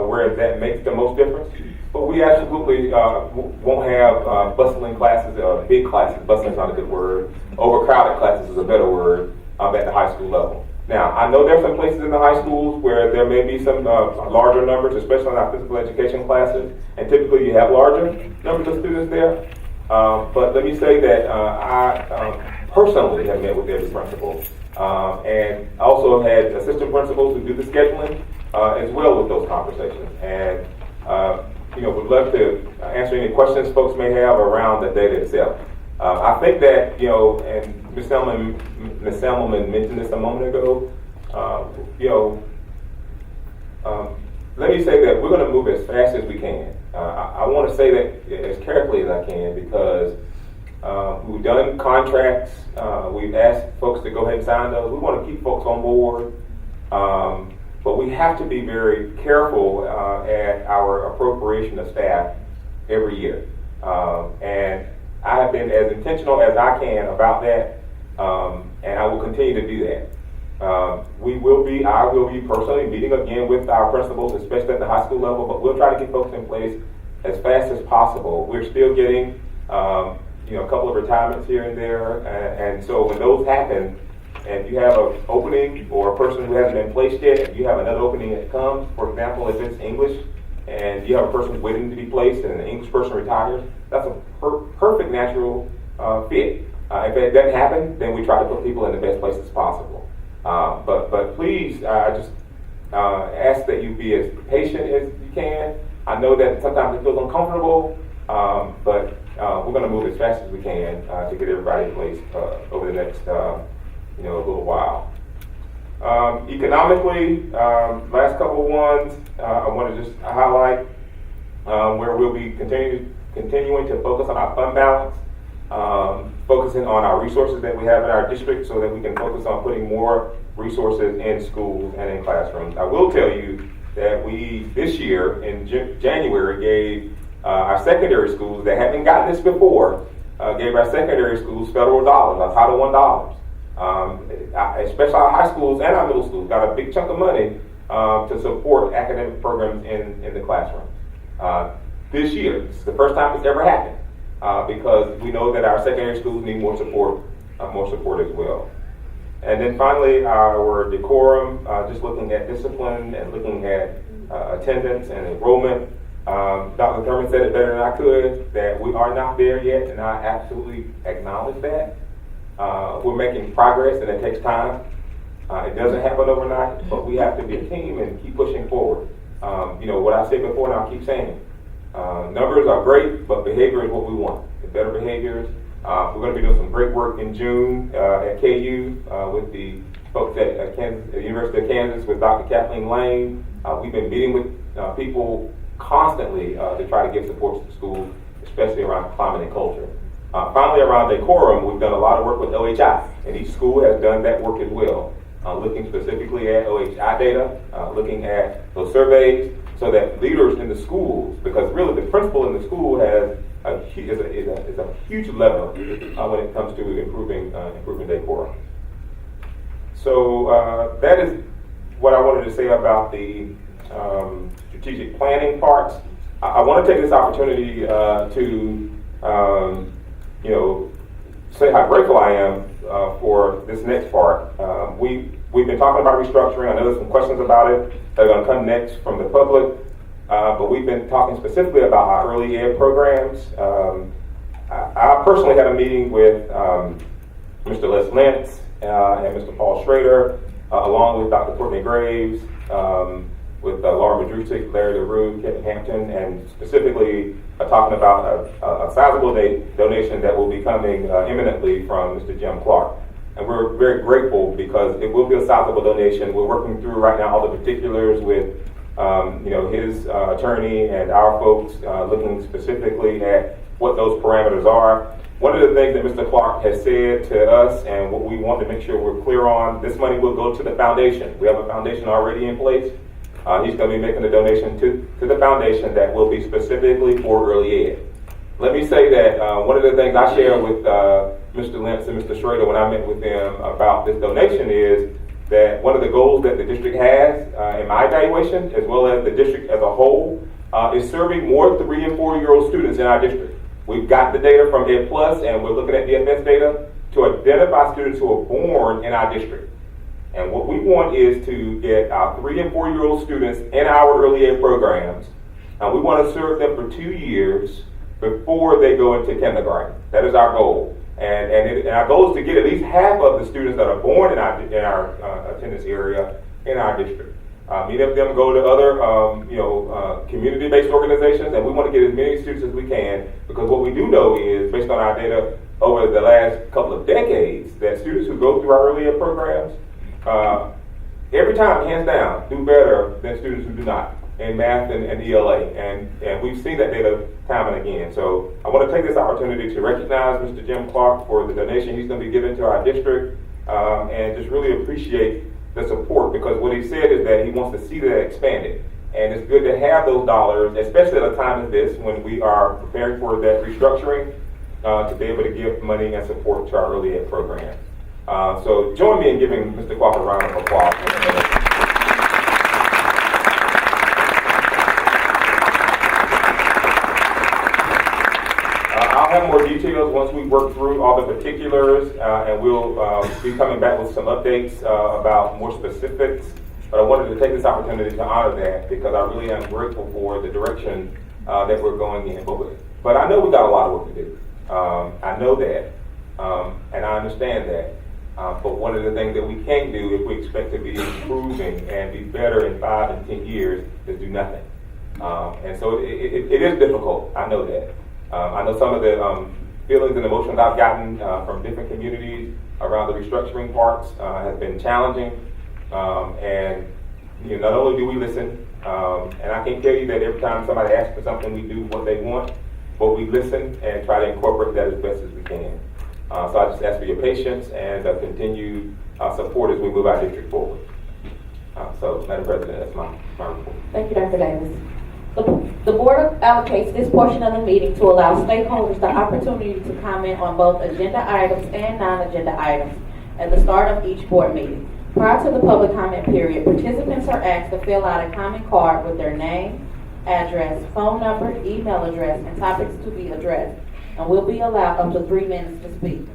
where that makes the most difference. But we absolutely won't have bustling classes, big classes, bustling is not a good word, overcrowded classes is a better word, at the high school level. Now, I know there are some places in the high schools where there may be some larger numbers, especially in our physical education classes, and typically you have larger numbers of students there. But let me say that I personally have met with every principal, and also had assistant principals who do the scheduling as well with those conversations. And would love to answer any questions folks may have around the data itself. I think that, and Ms. Selman mentioned this a moment ago, let me say that we're going to move as fast as we can. I want to say that as carefully as I can because we've done contracts, we've asked folks to go ahead and sign those. We want to keep folks on board, but we have to be very careful at our appropriation of staff every year. And I have been as intentional as I can about that, and I will continue to do that. I will be personally meeting again with our principals, especially at the high school level, but we'll try to get folks in place as fast as possible. We're still getting, a couple of retirements here and there, and so when those happen, and if you have an opening or a person who hasn't been placed yet, and you have another opening that comes, for example, if it's English, and you have a person who's waiting to be placed, and an English person retires, that's a perfect natural fit. If it doesn't happen, then we try to put people in the best places possible. But please, I just ask that you be as patient as you can. I know that sometimes it feels uncomfortable, but we're going to move as fast as we can to get everybody in place over the next little while. Economically, last couple of ones, I want to just highlight where we'll be continuing to focus on our fund balance, focusing on our resources that we have in our district so that we can focus on putting more resources in schools and in classrooms. I will tell you that we, this year in January, gave our secondary schools that haven't gotten this before, gave our secondary schools federal dollars, our Title I dollars. Especially our high schools and our middle schools got a big chunk of money to support academic programs in the classroom. This year, this is the first time it's ever happened because we know that our secondary schools need more support as well. And then finally, our decorum, just looking at discipline and looking at attendance and enrollment. Dr. Thurman said it better than I could, that we are not there yet, and I absolutely acknowledge that. We're making progress, and it takes time. It doesn't happen overnight, but we have to be a team and keep pushing forward. What I said before, and I'll keep saying it. Numbers are great, but behavior is what we want. The better behaviors. We're going to be doing some great work in June at KU with the folks at the University of Kansas with Dr. Kathleen Lane. We've been meeting with people constantly to try to give support to the schools, especially around climate and culture. Finally, around decorum, we've done a lot of work with OHI, and each school has done that work as well, looking specifically at OHI data, looking at those surveys, so that leaders in the schools, because really the principal in the school is a huge lever when it comes to improving decorum. So that is what I wanted to say about the strategic planning parts. I want to take this opportunity to say how grateful I am for this next part. We've been talking about restructuring. I know there's some questions about it that are going to come next from the public, but we've been talking specifically about our early ed programs. I personally had a meeting with Mr. Les Lentz and Mr. Paul Schrader, along with Dr. Courtney Graves, with Laura Madrusic, Larry LaRue, Kevin Hampton, and specifically are talking about a sizable donation that will be coming imminently from Mr. Jim Clark. And we're very grateful because it will be a sizable donation. We're working through right now all the particulars with his attorney and our folks looking specifically at what those parameters are. One of the things that Mr. Clark has said to us and what we want to make sure we're clear on, this money will go to the foundation. We have a foundation already in place. He's going to be making a donation to the foundation that will be specifically for early ed. Let me say that one of the things I shared with Mr. Lentz and Mr. Schrader when I met with them about this donation is that one of the goals that the district has in my evaluation, as well as the district as a whole, is serving more 3- and 4-year-old students in our district. We've got the data from Ed Plus, and we're looking at DFS data to identify students who are born in our district. And what we want is to get our 3- and 4-year-old students in our early ed programs, and we want to serve them for 2 years before they go into kindergarten. That is our goal. And our goal is to get at least half of the students that are born in our attendance area in our district. Many of them go to other community-based organizations, and we want to get as many students as we can, because what we do know is, based on our data over the last couple of decades, that students who go through our early ed programs, every time, hands down, do better than students who do not in math and ELA. And we've seen that data time and again. So I want to take this opportunity to recognize Mr. Jim Clark for the donation he's going to be giving to our district, and just really appreciate the support, because what he said is that he wants to see that expanded. And it's good to have those dollars, especially at a time as this when we are preparing for that restructuring, to be able to give money and support to our early ed program. So join me in giving Mr. Clark a round of applause. I'll have more details once we work through all the particulars, and we'll be coming back with some updates about more specifics. But I wanted to take this opportunity to honor that, because I really am grateful for the direction that we're going in. But I know we've got a lot of work to do. I know that, and I understand that. But one of the things that we can't do if we expect to be improving and be better in 5 and 10 years is do nothing. And so it is difficult. I know that. I know some of the feelings and emotions I've gotten from different communities around the restructuring parts has been challenging. And not only do we listen, and I can tell you that every time somebody asks for something, we do what they want, but we listen and try to incorporate that as best as we can. So I just ask for your patience and continued support as we move our district forward. So, Madam President, that's my report. Thank you, Dr. Davis. The board allocates this portion of the meeting to allow stakeholders the opportunity to comment on both agenda items and non-agenda items at the start of each board meeting. Prior to the public comment period, participants are asked to fill out a comment card with their name, address, phone number, email address, and topics to be addressed, and will be allowed up to 3 minutes to speak.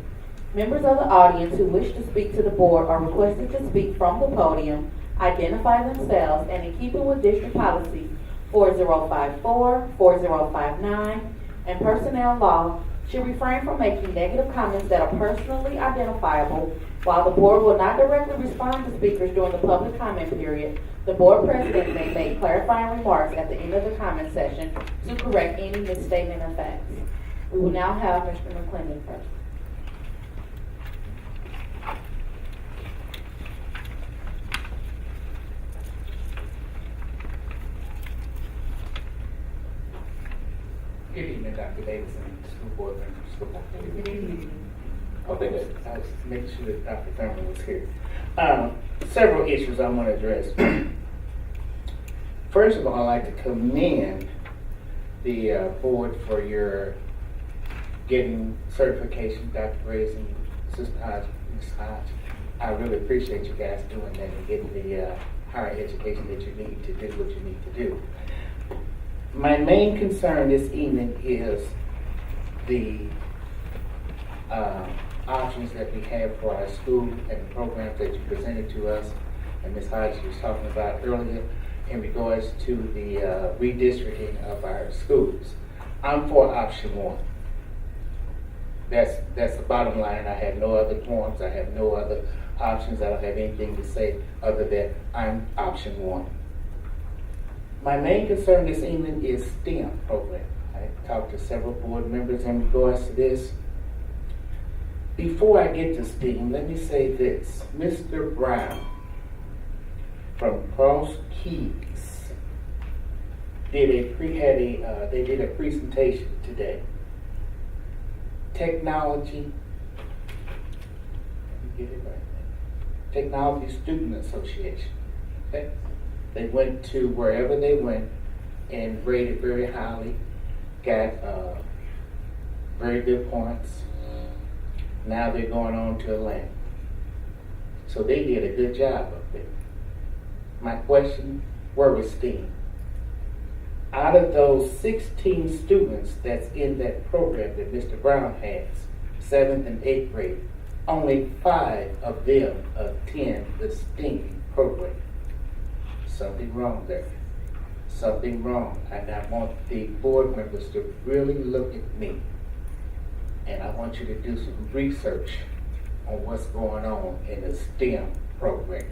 Members of the audience who wish to speak to the board are requested to speak from the podium, identify themselves, and in keeping with district policies 4054, 4059, and personnel law, should refrain from making negative comments that are personally identifiable. While the board will not directly respond to speakers during the public comment period, the board president may make clarifying remarks at the end of the comment session to correct any misstatement of facts. We will now have Mr. McClendon first. Good evening, Dr. Davis and school board members. Good evening. I was making sure that Dr. Thurman was here. Several issues I want to address. First of all, I'd like to commend the board for your getting certification, Dr. Grace and Sister Hodge, Ms. Hodge. I really appreciate you guys doing that and getting the higher education that you need to do what you need to do. My main concern this evening is the options that we have for our school and the programs that you presented to us, and Ms. Hodge was talking about earlier in regards to the redistricting of our schools. I'm for option 1. That's the bottom line. I have no other forms. I have no other options. I don't have anything to say other than I'm option 1. My main concern this evening is STEM program. I talked to several board members in regards to this. Before I get to STEAM, let me say this. Mr. Brown from Cross Keys they did a presentation today. Technology, let me get it right. Technology Student Association. Okay? They went to wherever they went and rated very highly, got very good points. Now they're going on to Atlanta. So they did a good job up there. My question, where was STEAM? Out of those 16 students that's in that program that Mr. Brown has, 7th and 8th grade, only 5 of them attend the STEAM program. Something wrong there. Something wrong. And I want the board members to really look at me. And I want you to do some research on what's going on in the STEM program.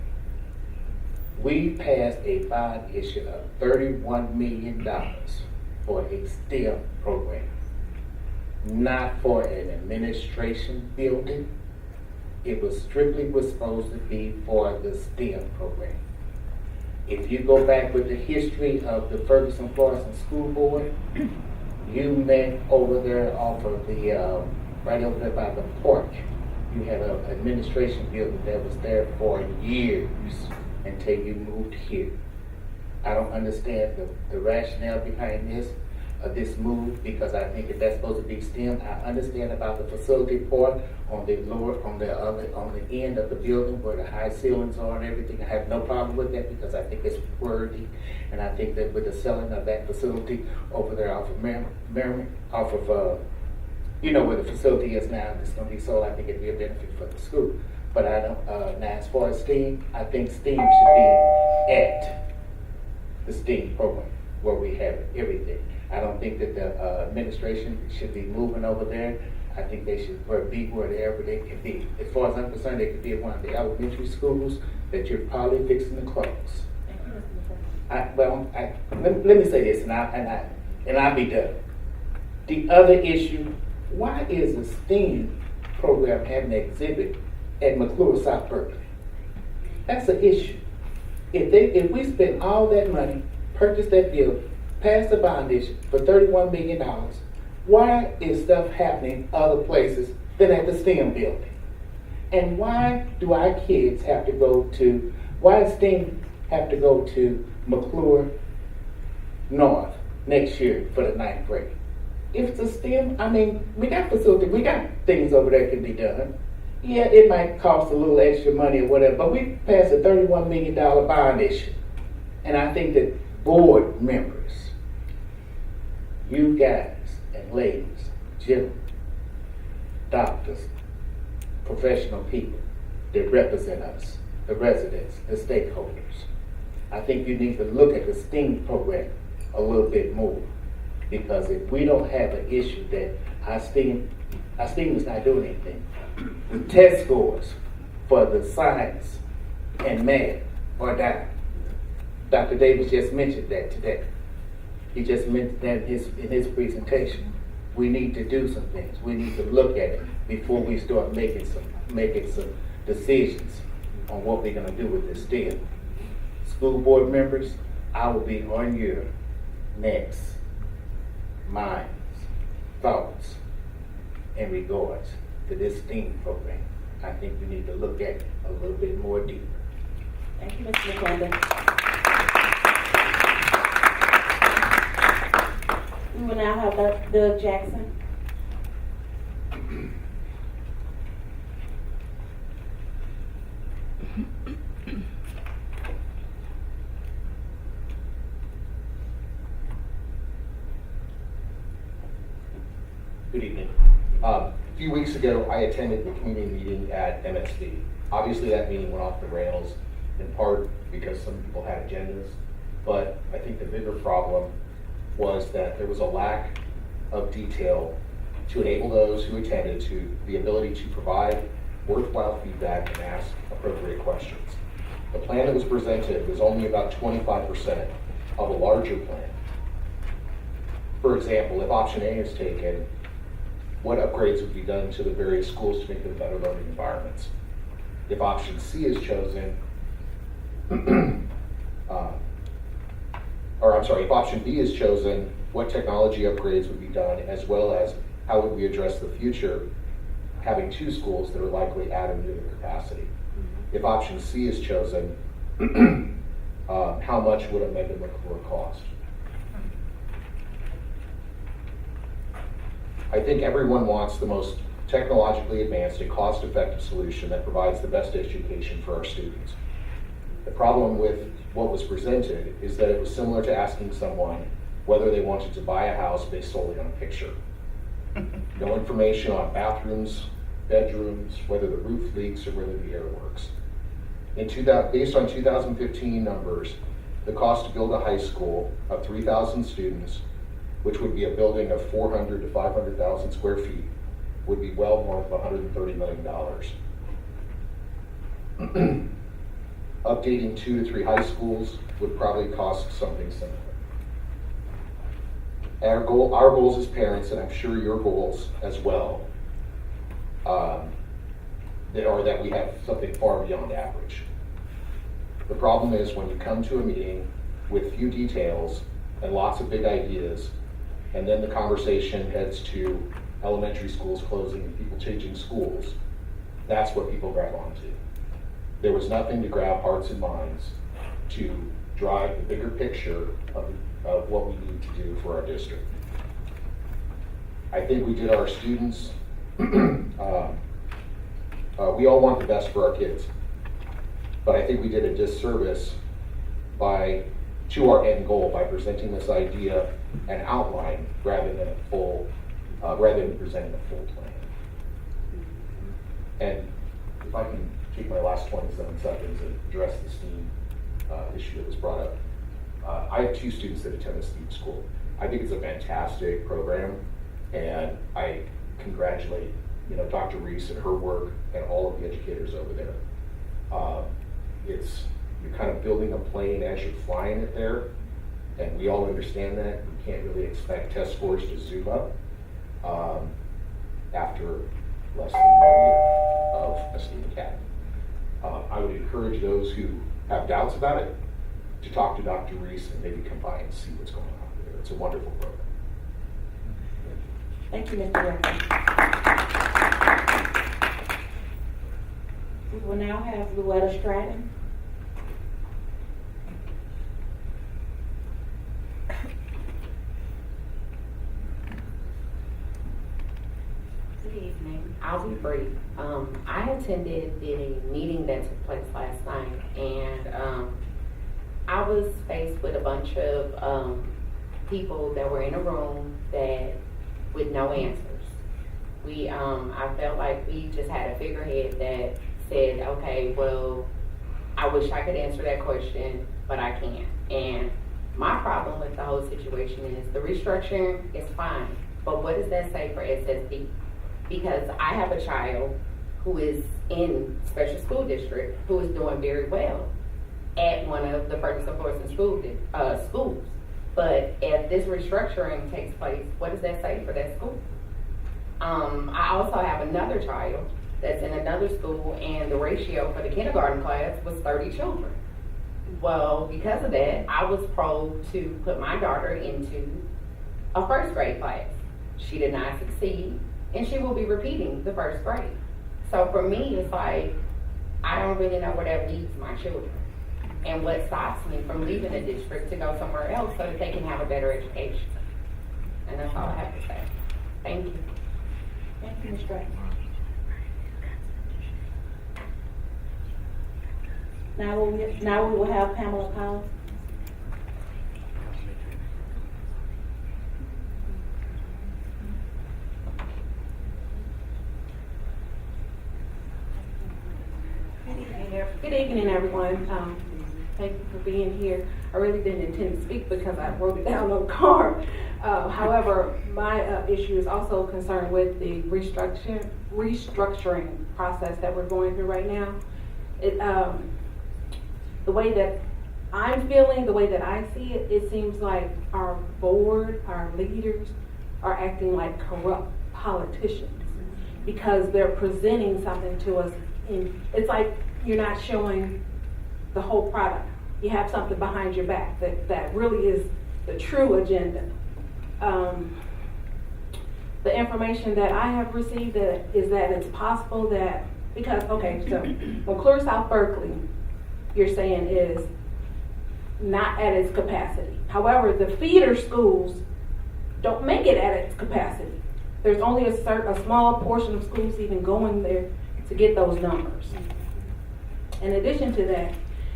We passed a bond issue of $31 million for a STEM program. Not for an administration building. It was supposed to be for the STEM program. If you go back with the history of the Ferguson Florissant School Board, you met over there off of the, right over there by the park. You had an administration building that was there for years until you moved here. I don't understand the rationale behind this move, because I think if that's supposed to be STEM, I understand about the facility part on the end of the building where the high ceilings are and everything. I have no problem with that because I think it's worthy, and I think that with the selling of that facility over there off of Merriman, where the facility is now, it's going to be sold. I think it'd be a benefit for the school. But I don't. Now, as far as STEAM, I think STEAM should be at the STEAM program where we have everything. I don't think that the administration should be moving over there. I think they should be wherever they can be. As far as I'm concerned, they could be at one of the elementary schools that you're probably fixing to close. Let me say this, and I'll be done. The other issue: why is the STEAM program having an exhibit at McClure, South Berkeley? That's an issue. If we spend all that money, purchase that building, pass the bond issue for $31 million, why is stuff happening other places than at the STEM building? And why do our kids have to go to, why does STEM have to go to McClure North next year for the 9th grade? If it's a STEM, we got facility, we got things over there can be done. Yeah, it might cost a little extra money or whatever, but we passed a $31 million bond issue. And I think that board members, you guys and ladies, gentlemen, doctors, professional people that represent us, the residents, the stakeholders, I think you need to look at the STEAM program a little bit more. Because if we don't have an issue that our STEAM is not doing anything, the test scores for the science and math are down. Dr. Davis just mentioned that today. He just mentioned that in his presentation. We need to do some things. We need to look at it before we start making some decisions on what we're going to do with this deal. School board members, I will be on your next minds, thoughts in regards to this STEAM program. I think we need to look at it a little bit more deeper. Thank you, Mr. McClendon. We will now have Doug Jackson. Good evening. A few weeks ago, I attended the community meeting at MSD. Obviously, that meeting went off the rails, in part because some people had agendas, but I think the bigger problem was that there was a lack of detail to enable those who attended to the ability to provide worthwhile feedback and ask appropriate questions. The plan that was presented was only about 25% of a larger plan. For example, if option A is taken, what upgrades would be done to the various schools to make them better learning environments? If option C is chosen, if option B is chosen, what technology upgrades would be done, as well as how would we address the future having two schools that are likely at or near the capacity? If option C is chosen, how much would a mega McClure cost? I think everyone wants the most technologically advanced and cost-effective solution that provides the best education for our students. The problem with what was presented is that it was similar to asking someone whether they wanted to buy a house based solely on a picture. No information on bathrooms, bedrooms, whether the roof leaks or whether the air works. Based on 2015 numbers, the cost to build a high school of 3,000 students, which would be a building of 400 to 500,000 square feet, would be well north of $130 million. Updating 2 to 3 high schools would probably cost something similar. Our goals as parents, and I'm sure your goals as well, are that we have something far beyond average. The problem is when you come to a meeting with few details and lots of big ideas, and then the conversation heads to elementary schools closing and people changing schools, that's what people grab onto. There was nothing to grab hearts and minds to drive the bigger picture of what we need to do for our district. I think we did our students, we all want the best for our kids, but I think we did a disservice to our end goal by presenting this idea and outline rather than presenting a full plan. And if I can take my last 27 seconds and address the STEAM issue that was brought up. I have 2 students that attend the STEAM school. I think it's a fantastic program, and I congratulate Dr. Reese and her work and all of the educators over there. You're kind of building a plane as you're flying it there, and we all understand that. We can't really expect test scores to zoom up after less than 1 year of a STEAM academy. I would encourage those who have doubts about it to talk to Dr. Reese and maybe come by and see what's going on there. It's a wonderful program. Thank you, Mr. Rector. We will now have Louetta Stratton. Good evening. I'll be brief. I attended the meeting that took place last night, and I was faced with a bunch of people that were in a room with no answers. I felt like we just had a figurehead that said, okay, well, I wish I could answer that question, but I can't. And my problem with the whole situation is the restructuring is fine, but what does that say for SSD? Because I have a child who is in special school district who is doing very well at one of the Ferguson Florissant schools. But if this restructuring takes place, what does that say for that school? I also have another child that's in another school, and the ratio for the kindergarten class was 30 children. Well, because of that, I was probed to put my daughter into a first grade class. She did not succeed, and she will be repeating the first grade. So for me, it's like, I don't really know where that leaves my children and what stops me from leaving the district to go somewhere else so that they can have a better education. And that's all I have to say. Thank you. Thank you, Ms. Stratton. Now we will have Pamela Collins. Good evening, everyone. Thank you for being here. I really didn't intend to speak because I wrote it down on the card. However, my issue is also concerned with the restructuring process that we're going through right now. The way that I'm feeling, the way that I see it, it seems like our board, our leaders are acting like corrupt politicians because they're presenting something to us. It's like you're not showing the whole product. You have something behind your back that really is the true agenda. The information that I have received is that it's possible that, because, okay, so McClure South Berkeley, you're saying is not at its capacity. However, the feeder schools don't make it at its capacity. There's only a small portion of schools even going there to get those numbers. In addition to that,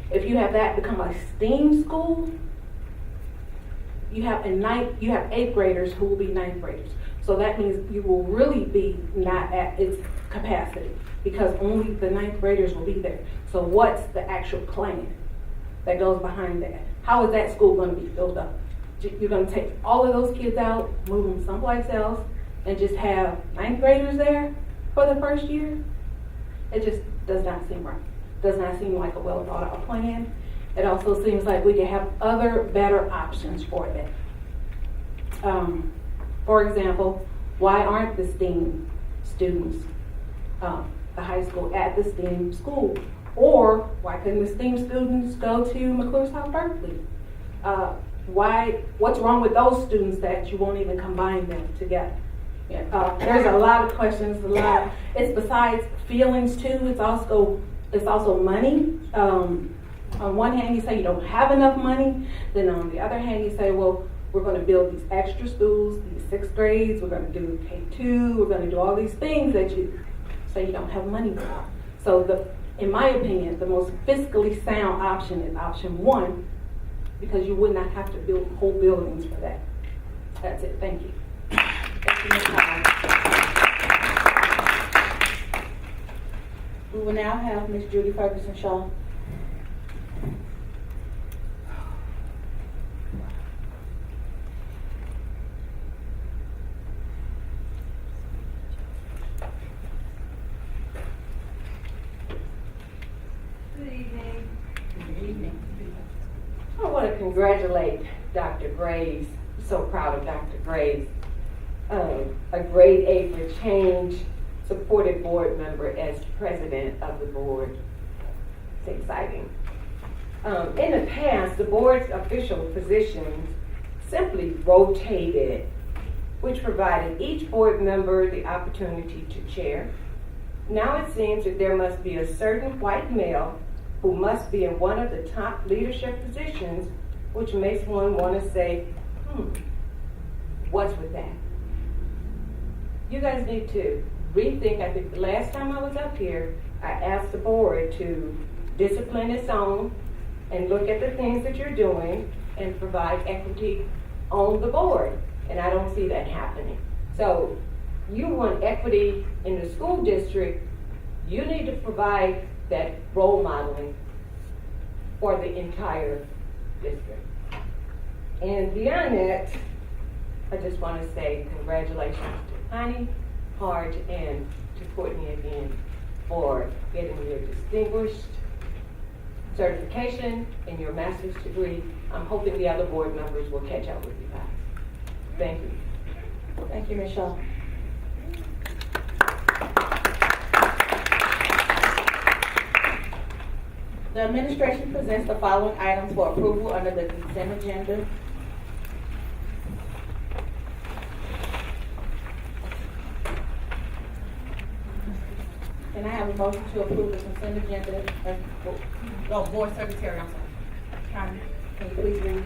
if you have that become a STEAM school, you have 8th graders who will be 9th graders. So that means you will really be not at its capacity because only the 9th graders will be there. So what's the actual plan that goes behind that? How is that school going to be built up? You're going to take all of those kids out, move them someplace else, and just have 9th graders there for the first year? It just does not seem right. Does not seem like a well thought out plan. It also seems like we could have other better options for that. For example, why aren't the STEAM students, the high school, at the STEAM school? Or why couldn't the STEAM students go to McClure South Berkeley? What's wrong with those students that you won't even combine them together? There's a lot of questions. It's besides feelings too. It's also money. On one hand, you say you don't have enough money. Then on the other hand, you say, well, we're going to build these extra schools, these 6th grades. We're going to do K2. We're going to do all these things that you say you don't have money for. So in my opinion, the most fiscally sound option is option 1, because you would not have to build whole buildings for that. That's it. Thank you. Thank you, Ms. Howard. We will now have Ms. Judy Ferguson Shaw. Good evening. Good evening. I want to congratulate Dr. Graves. I'm so proud of Dr. Graves. A grade A for change supported board member as president of the board. It's exciting. In the past, the board's official positions simply rotated, which provided each board member the opportunity to chair. Now it seems that there must be a certain white male who must be in one of the top leadership positions, which makes one want to say, what's with that? You guys need to rethink. I think the last time I was up here, I asked the board to discipline its own and look at the things that you're doing and provide equity on the board. And I don't see that happening. So you want equity in the school district, you need to provide that role modeling for the entire district. And beyond that, I just want to say congratulations to Connie, Hart, and to Courtney again for getting your distinguished certification and your master's degree. I'm hoping the other board members will catch up with you guys. Thank you. Thank you, Ms. Shaw. The administration presents the following items for approval under the consent agenda. Can I have a motion to approve the consent agenda? Board Secretary, I'm sorry. Connie, can you please read?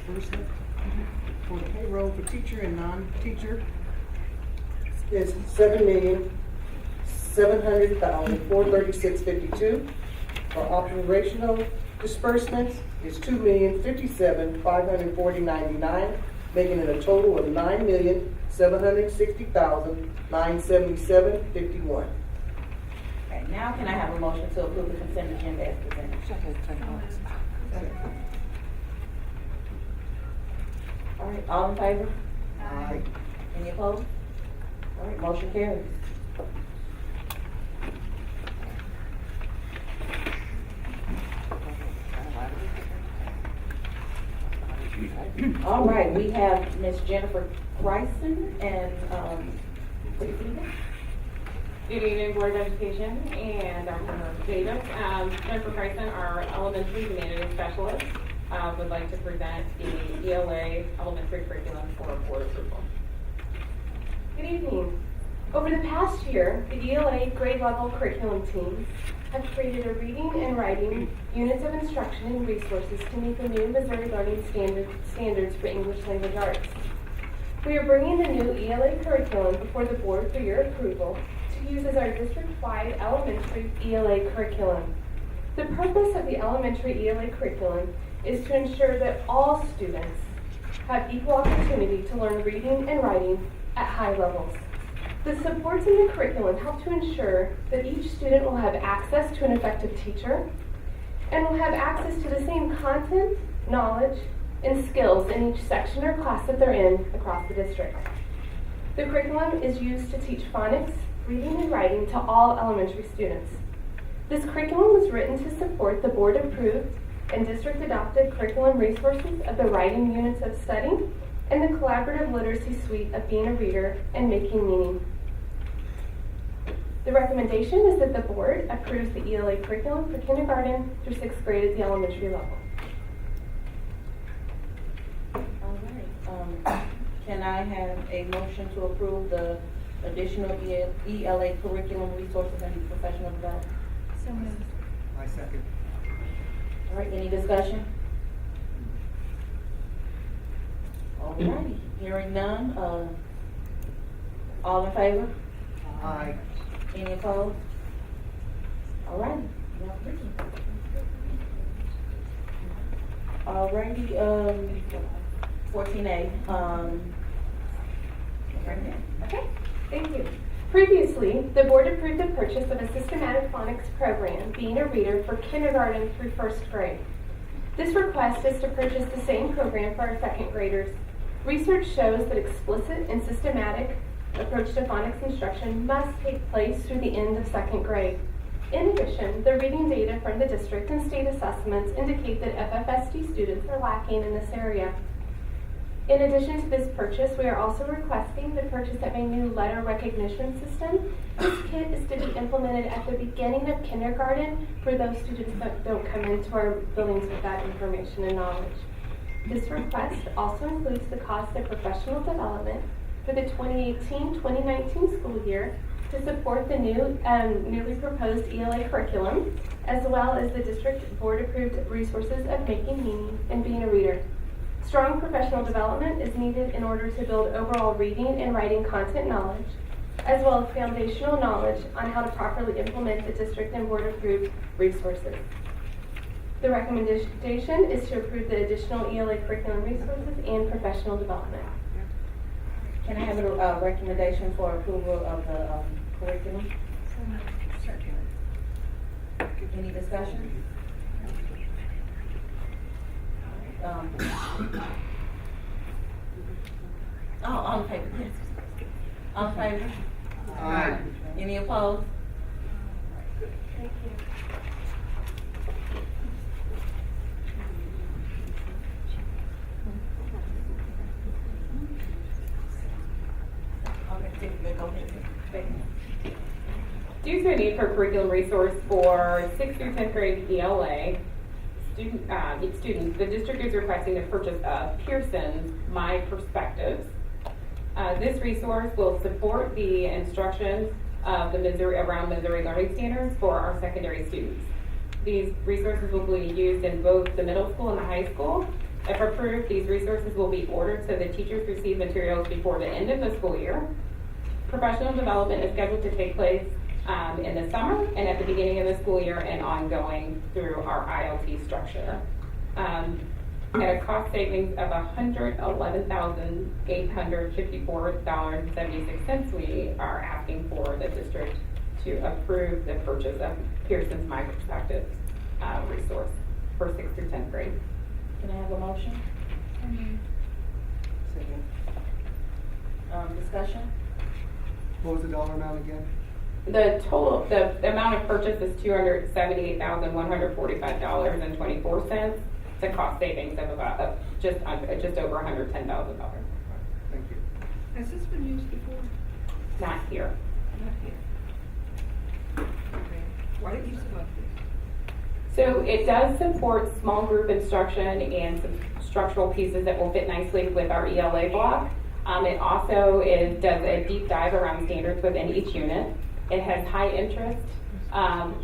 First up, for the payroll for teacher and non-teacher is $7,700,436.52. For operational disbursements is $2,057,540.99, making it a total of $9,760,977.51. Okay, now can I have a motion to approve the consent agenda as presented? All right, all in favor? Aye. Any opposed? All right, motion carries. All right, we have Miss Jennifer Bryson and, Good evening, Board of Education and Dr. Davis. Jennifer Bryson, our elementary humanities specialist, would like to present the ELA elementary curriculum for board approval. Good evening. Over the past year, the ELA grade level curriculum teams have created a reading and writing units of instruction and resources to meet the new Missouri Learning Standards for English Language Arts. We are bringing the new ELA curriculum before the board for your approval to use as our district-wide elementary ELA curriculum. The purpose of the elementary ELA curriculum is to ensure that all students have equal opportunity to learn reading and writing at high levels. The supports in the curriculum help to ensure that each student will have access to an effective teacher and will have access to the same content, knowledge, and skills in each section or class that they're in across the district. The curriculum is used to teach phonics, reading, and writing to all elementary students. This curriculum was written to support the board-approved and district-adopted curriculum resources of the writing units of study and the collaborative literacy suite of being a reader and making meaning. The recommendation is that the board approves the ELA curriculum for kindergarten through 6th grade at the elementary level. all right, can I have a motion to approve the additional ELA curriculum resources and professional development? So moved. I second. All right, any discussion? All righty, hearing none, all in favor? Aye. Any opposed? All righty. All righty, 14A, Okay, thank you. Previously, the board approved the purchase of a systematic phonics program, Being a Reader, for kindergarten through 1st grade. This request is to purchase the same program for our 2nd graders. Research shows that explicit and systematic approach to phonics instruction must take place through the end of 2nd grade. In addition, the reading data from the district and state assessments indicate that FFSD students are lacking in this area. In addition to this purchase, we are also requesting the purchase of a new letter recognition system. This kit is to be implemented at the beginning of kindergarten for those students that don't come into our buildings with that information and knowledge. This request also includes the cost of professional development for the 2018-2019 school year to support the newly proposed ELA curriculum, as well as the district board-approved resources of making meaning and being a reader. Strong professional development is needed in order to build overall reading and writing content knowledge, as well as foundational knowledge on how to properly implement the district and board-approved resources. The recommendation is to approve the additional ELA curriculum resources and professional development. can I have a recommendation for approval of the curriculum? Any discussion? All in favor, yes. All in favor? Aye. Any opposed? Thank you. Due to a need for a curriculum resource for 6th through 10th grade ELA students, the district is requesting the purchase of Pearson's My Perspectives. This resource will support the instruction of the Missouri Learning Standards for our secondary students. These resources will be used in both the middle school and the high school. If approved, these resources will be ordered so the teachers receive materials before the end of the school year. Professional development is scheduled to take place in the summer and at the beginning of the school year and ongoing through our ILT structure. At a cost savings of $111,854.76, we are asking for the district to approve the purchase of Pearson's My Perspectives resource for 6th through 10th grade. Can I have a motion? Second. Discussion? What was the dollar amount again? The amount of purchase is $278,145.24. It's a cost savings of about just over $110,000. Thank you. Has this been used before? Not here. Not here. Okay. Why did you select this? So it does support small group instruction and some structural pieces that will fit nicely with our ELA block. It also does a deep dive around standards within each unit. It has high interest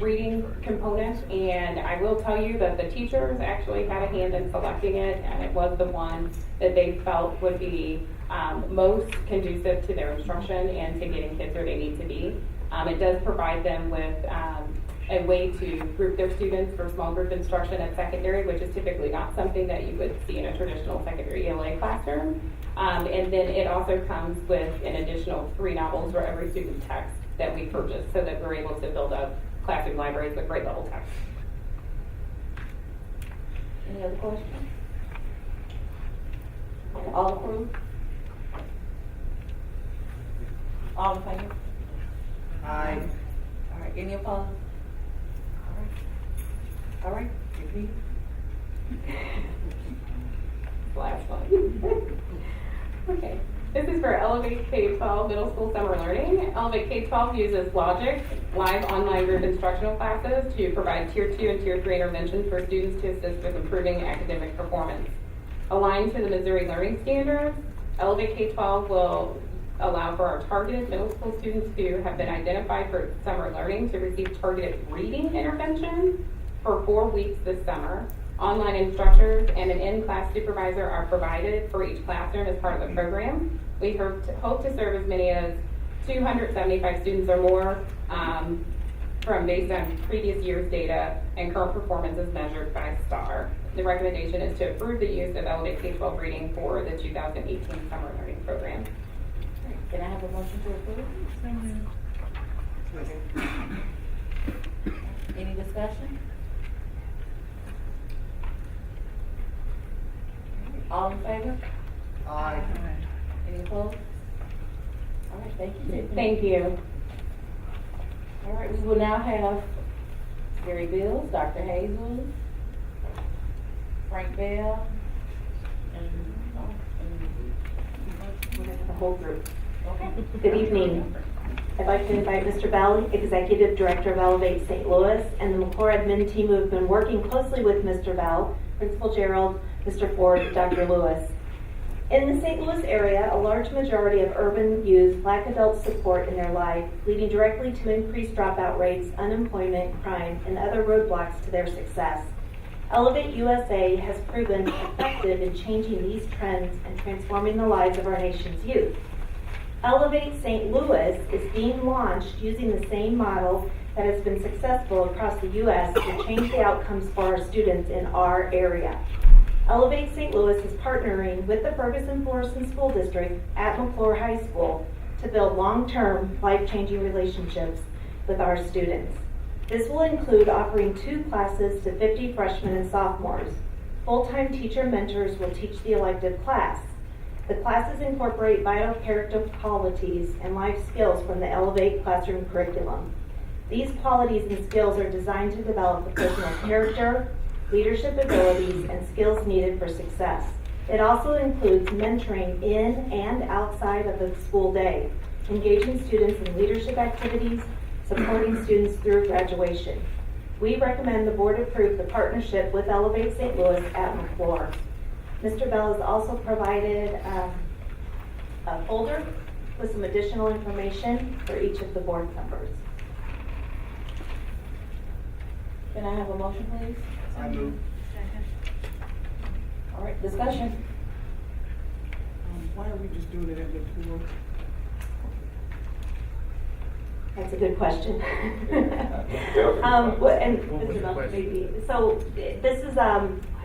reading components, and I will tell you that the teachers actually had a hand in selecting it, and it was the one that they felt would be most conducive to their instruction and to getting kids where they need to be. It does provide them with a way to group their students for small group instruction at secondary, which is typically not something that you would see in a traditional secondary ELA classroom. And then it also comes with an additional 3 novels for every student text that we purchase, so that we're able to build up classroom libraries with grade level text. Any other questions? All approved? All in favor? Aye. All right, any opposed? All right, repeat. Last one. Okay. This is for Elevate K-12 Middle School Summer Learning. Elevate K-12 uses Logic, live online group instructional classes, to provide Tier 2 and Tier 3 interventions for students to assist with improving academic performance. Aligned to the Missouri Learning Standards, Elevate K-12 will allow for our targeted middle school students who have been identified for summer learning to receive targeted reading intervention for 4 weeks this summer. Online instructors and an in-class supervisor are provided for each classroom as part of the program. We hope to serve as many as 275 students or more based on previous year's data and current performance as measured by STAR. The recommendation is to approve the use of Elevate K-12 reading for the 2018 summer learning program. Can I have a motion to approve? Any discussion? All in favor? Aye. Any opposed? All right, thank you, Tiffany. Thank you. All right, we will now have Gary Bills, Dr. Hazel, Frank Bell, and The whole group. Good evening. I'd like to invite Mr. Bell, Executive Director of Elevate St. Louis, and the McClure admin team who have been working closely with Mr. Bell, Principal Gerald, Mr. Ford, Dr. Lewis. In the St. Louis area, a large majority of urban youth lack adult support in their life, leading directly to increased dropout rates, unemployment, crime, and other roadblocks to their success. Elevate USA has proven effective in changing these trends and transforming the lives of our nation's youth. Elevate St. Louis is being launched using the same model that has been successful across the U.S. to change the outcomes for our students in our area. Elevate St. Louis is partnering with the Ferguson-Florissant School District at McClure High School to build long-term, life-changing relationships with our students. This will include offering 2 classes to 50 freshmen and sophomores. Full-time teacher mentors will teach the elective class. The classes incorporate vital character qualities and life skills from the Elevate classroom curriculum. These qualities and skills are designed to develop the personal character, leadership abilities, and skills needed for success. It also includes mentoring in and outside of the school day, engaging students in leadership activities, supporting students through graduation. We recommend the board approve the partnership with Elevate St. Louis at McClure. Mr. Bell has also provided a folder with some additional information for each of the board members. Can I have a motion, please? I move. All right, discussion. Why are we just doing it at the pool? That's a good question. So this is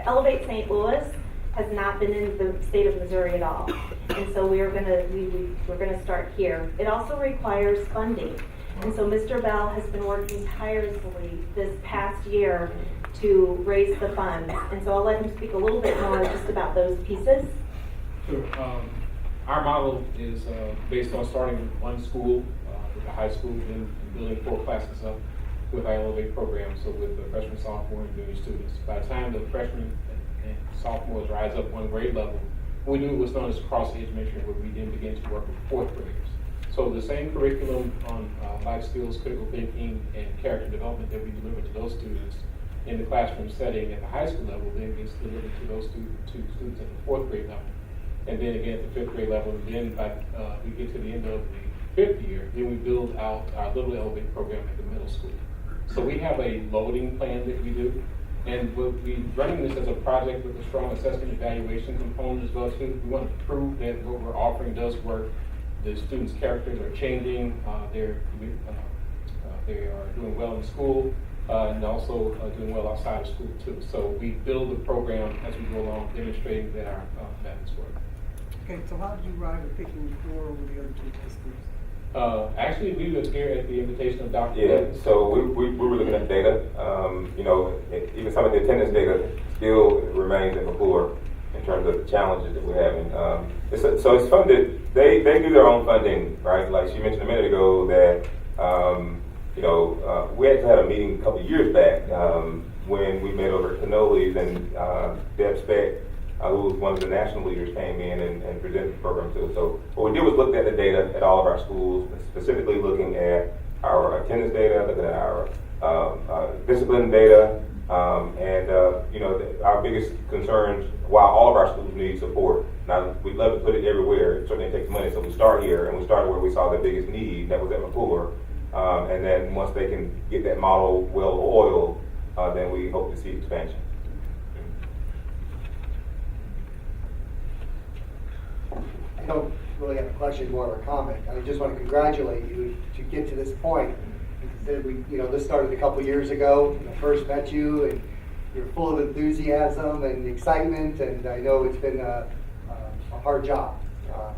Elevate St. Louis has not been in the state of Missouri at all, and so we're gonna start here. It also requires funding, and so Mr. Bell has been working tirelessly this past year to raise the funds, and so I'll let him speak a little bit more just about those pieces. Sure. Our model is based on starting with one school, with the high school, and building 4 classes up with our Elevate program. So with the freshman, sophomore, and junior students. By the time the freshmen and sophomores rise up one grade level, we do what's known as cross-age mentoring, where we then begin to work with fourth graders. So the same curriculum on life skills, critical thinking, and character development that we deliver to those students in the classroom setting at the high school level then gets delivered to those two students at the fourth grade level. And then again at the fifth grade level, and then by we get to the end of the fifth year, then we build out our Little Elevate program at the middle school. So we have a loading plan that we do, and we'll be running this as a project with a strong assessment evaluation component as well too. We want to prove that what we're offering does work. The students' characters are changing. They are doing well in school, and also doing well outside of school too. So we build the program as we go along, demonstrating that our methods work. Okay, so how did you arrive at picking 4 over the other 2 high schools? Actually, we were here at the invitation of Dr. Yeah, so we were looking at data. Even some of the attendance data still remains in McClure in terms of the challenges that we're having. So it's funded. They do their own funding, right? Like she mentioned a minute ago that we actually had a meeting a couple of years back when we met over at Canoli's, and Deb Speck, who was one of the national leaders, came in and presented the program to us. So what we did was looked at the data at all of our schools, specifically looking at our attendance data, looking at our discipline data, our biggest concerns, while all of our schools need support. Now, we'd love to put it everywhere. It certainly takes money, so we start here, and we started where we saw the biggest need, that was at McClure. And then once they can get that model well oiled, then we hope to see expansion. I don't really have a question, more of a comment. I just want to congratulate you to get to this point. This started a couple years ago when I first met you, and you're full of enthusiasm and excitement, and I know it's been a hard job,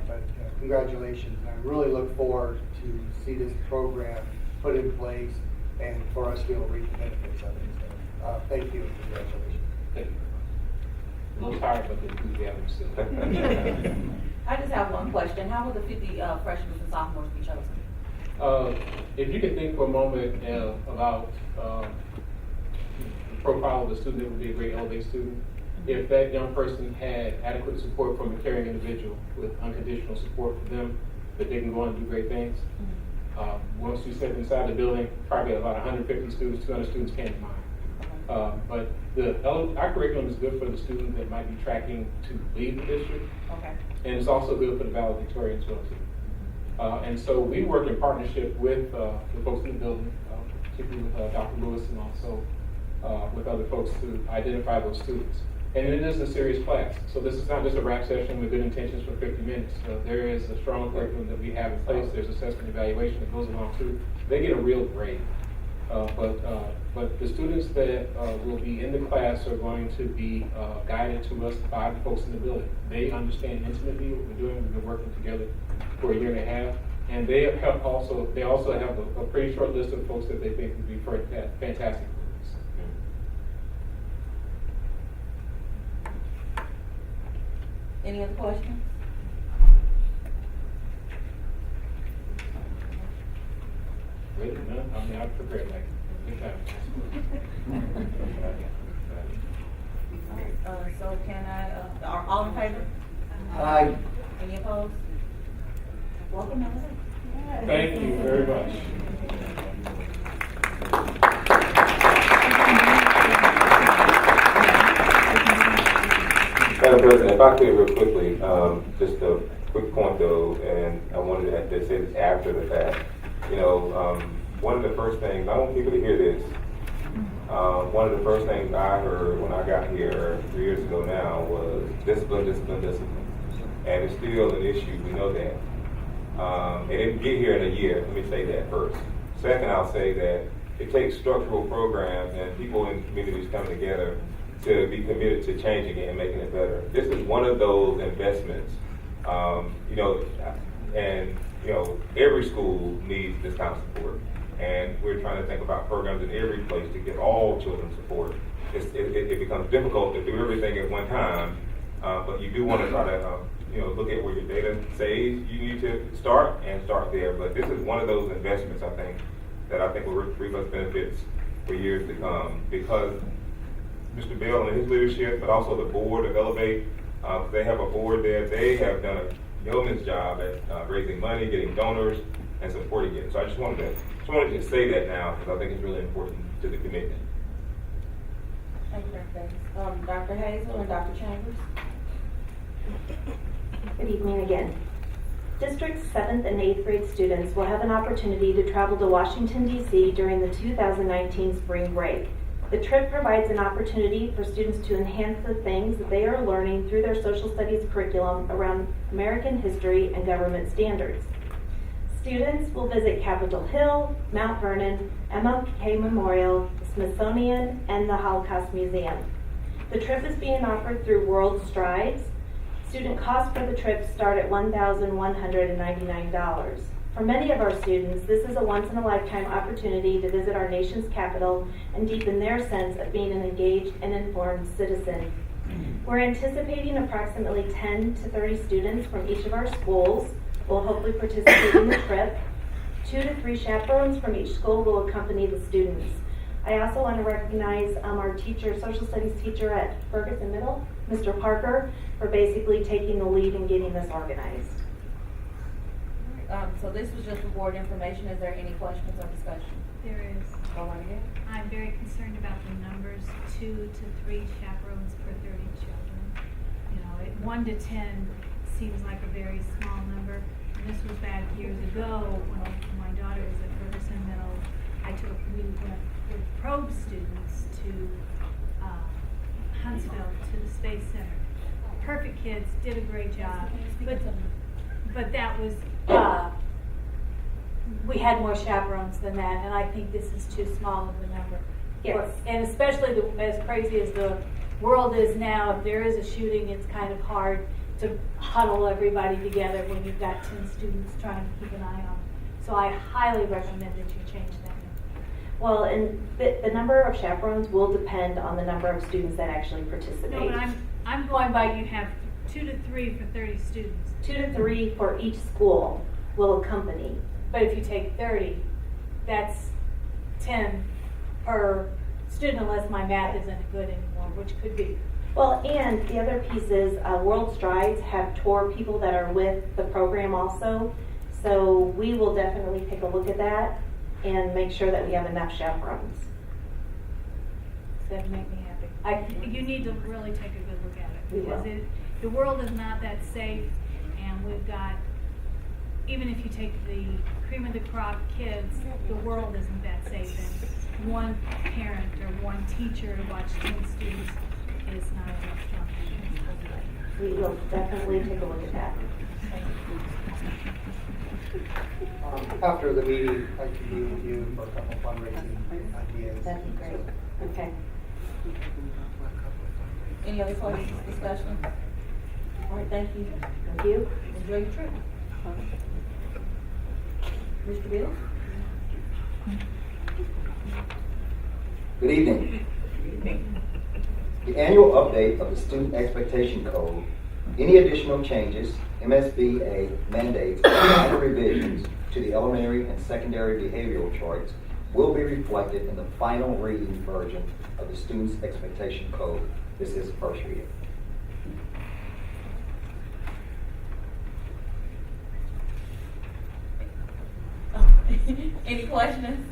but congratulations. And I really look forward to see this program put in place and for us to be able to reap the benefits of it. So, thank you and congratulations. Thank you. A little tired, but the enthusiasm still. I just have one question. How will the 50 freshmen and sophomores be chosen? If you can think for a moment about the profile of the student that would be a great Elevate student, if that young person had adequate support from a caring individual with unconditional support for them, that they can go on and do great things. Once you step inside the building, probably about 150 students, 200 students came to mind. But our curriculum is good for the student that might be tracking to leave the district. Okay. And it's also good for the valedictorian as well too. And so we work in partnership with the folks in the building, particularly with Dr. Lewis and also with other folks to identify those students. And it is a serious class. So this is not just a rap session with good intentions for 50 minutes. There is a strong curriculum that we have in place. There's assessment evaluation that goes along too. They get a real grade. But the students that will be in the class are going to be guided to us by the folks in the building. They understand intimately what we're doing. We've been working together for a year and a half. And they also have a pretty short list of folks that they think would be fantastic. Any other questions? Really? No? I mean, I've prepared like good time. So can I, are all in favor? Aye. Any opposed? Welcome, Elevate. Thank you very much. Madam President, if I could real quickly, just a quick point though, and I wanted to say this after the fact. One of the first things, I want people to hear this. One of the first things I heard when I got here 3 years ago now was discipline, discipline, discipline. And it's still an issue, we know that. It didn't get here in a year, let me say that first. Second, I'll say that it takes structural programs and people in communities coming together to be committed to changing it and making it better. This is one of those investments, every school needs this kind of support. And we're trying to think about programs in every place to give all children support. It becomes difficult to do everything at one time, but you do want to try to look at where your data says you need to start there. But this is one of those investments, I think, that I think will reap us benefits for years to come, because Mr. Bell and his leadership, but also the board of Elevate. They have a board there. They have done a yeoman's job at raising money, getting donors, and supporting it. So I just wanted to say that now because I think it's really important to the commitment. Thank you, Dr. Davis. Dr. Hazel and Dr. Chambers. Good evening again. District's 7th and 8th grade students will have an opportunity to travel to Washington, D.C. during the 2019 spring break. The trip provides an opportunity for students to enhance the things that they are learning through their social studies curriculum around American history and government standards. Students will visit Capitol Hill, Mount Vernon, MLK Memorial, the Smithsonian, and the Holocaust Museum. The trip is being offered through World Strides. Student costs for the trip start at $1,199. For many of our students, this is a once-in-a-lifetime opportunity to visit our nation's capital and deepen their sense of being an engaged and informed citizen. We're anticipating approximately 10 to 30 students from each of our schools will hopefully participate in the trip. 2 to 3 chaperones from each school will accompany the students. I also want to recognize our social studies teacher at Ferguson Middle, Mr. Parker, for basically taking the lead in getting this organized. So this was just for board information. Is there any questions or discussion? There is. Go right ahead. I'm very concerned about the numbers, 2 to 3 chaperones per 30 children. You know, 1 to 10 seems like a very small number. And this was back years ago when my daughter was at Ferguson Middle. We went with probe students to Huntsville, to the Space Center. Perfect kids, did a great job. But that was, we had more chaperones than that, and I think this is too small of a number. Yes. And especially as crazy as the world is now, if there is a shooting, it's kind of hard to huddle everybody together when you've got 10 students trying to keep an eye on them. So I highly recommend that you change that. Well, and the number of chaperones will depend on the number of students that actually participate. No, but I'm going by you have 2 to 3 for 30 students. 2 to 3 for each school will accompany. But if you take 30, that's 10 per student, unless my math isn't good anymore, which could be. Well, and the other piece is World Strides have tour people that are with the program also. So we will definitely take a look at that and make sure that we have enough chaperones. That'd make me happy. You need to really take a good look at it, because the world is not that safe, and we've got, even if you take the cream of the crop kids, the world isn't that safe, and one parent or one teacher to watch 10 students is not enough strong. We will definitely take a look at that. After the meeting, I can meet with you for a couple fundraising ideas. That'd be great. Okay. Any other questions, discussion? All right, thank you. Thank you. Enjoy your trip. Mr. Bill? Good evening. The annual update of the Student Expectation Code, any additional changes, MSBA mandates, and minor revisions to the elementary and secondary behavioral charts will be reflected in the final reading version of the Students Expectation Code. This is first reading. Any questions?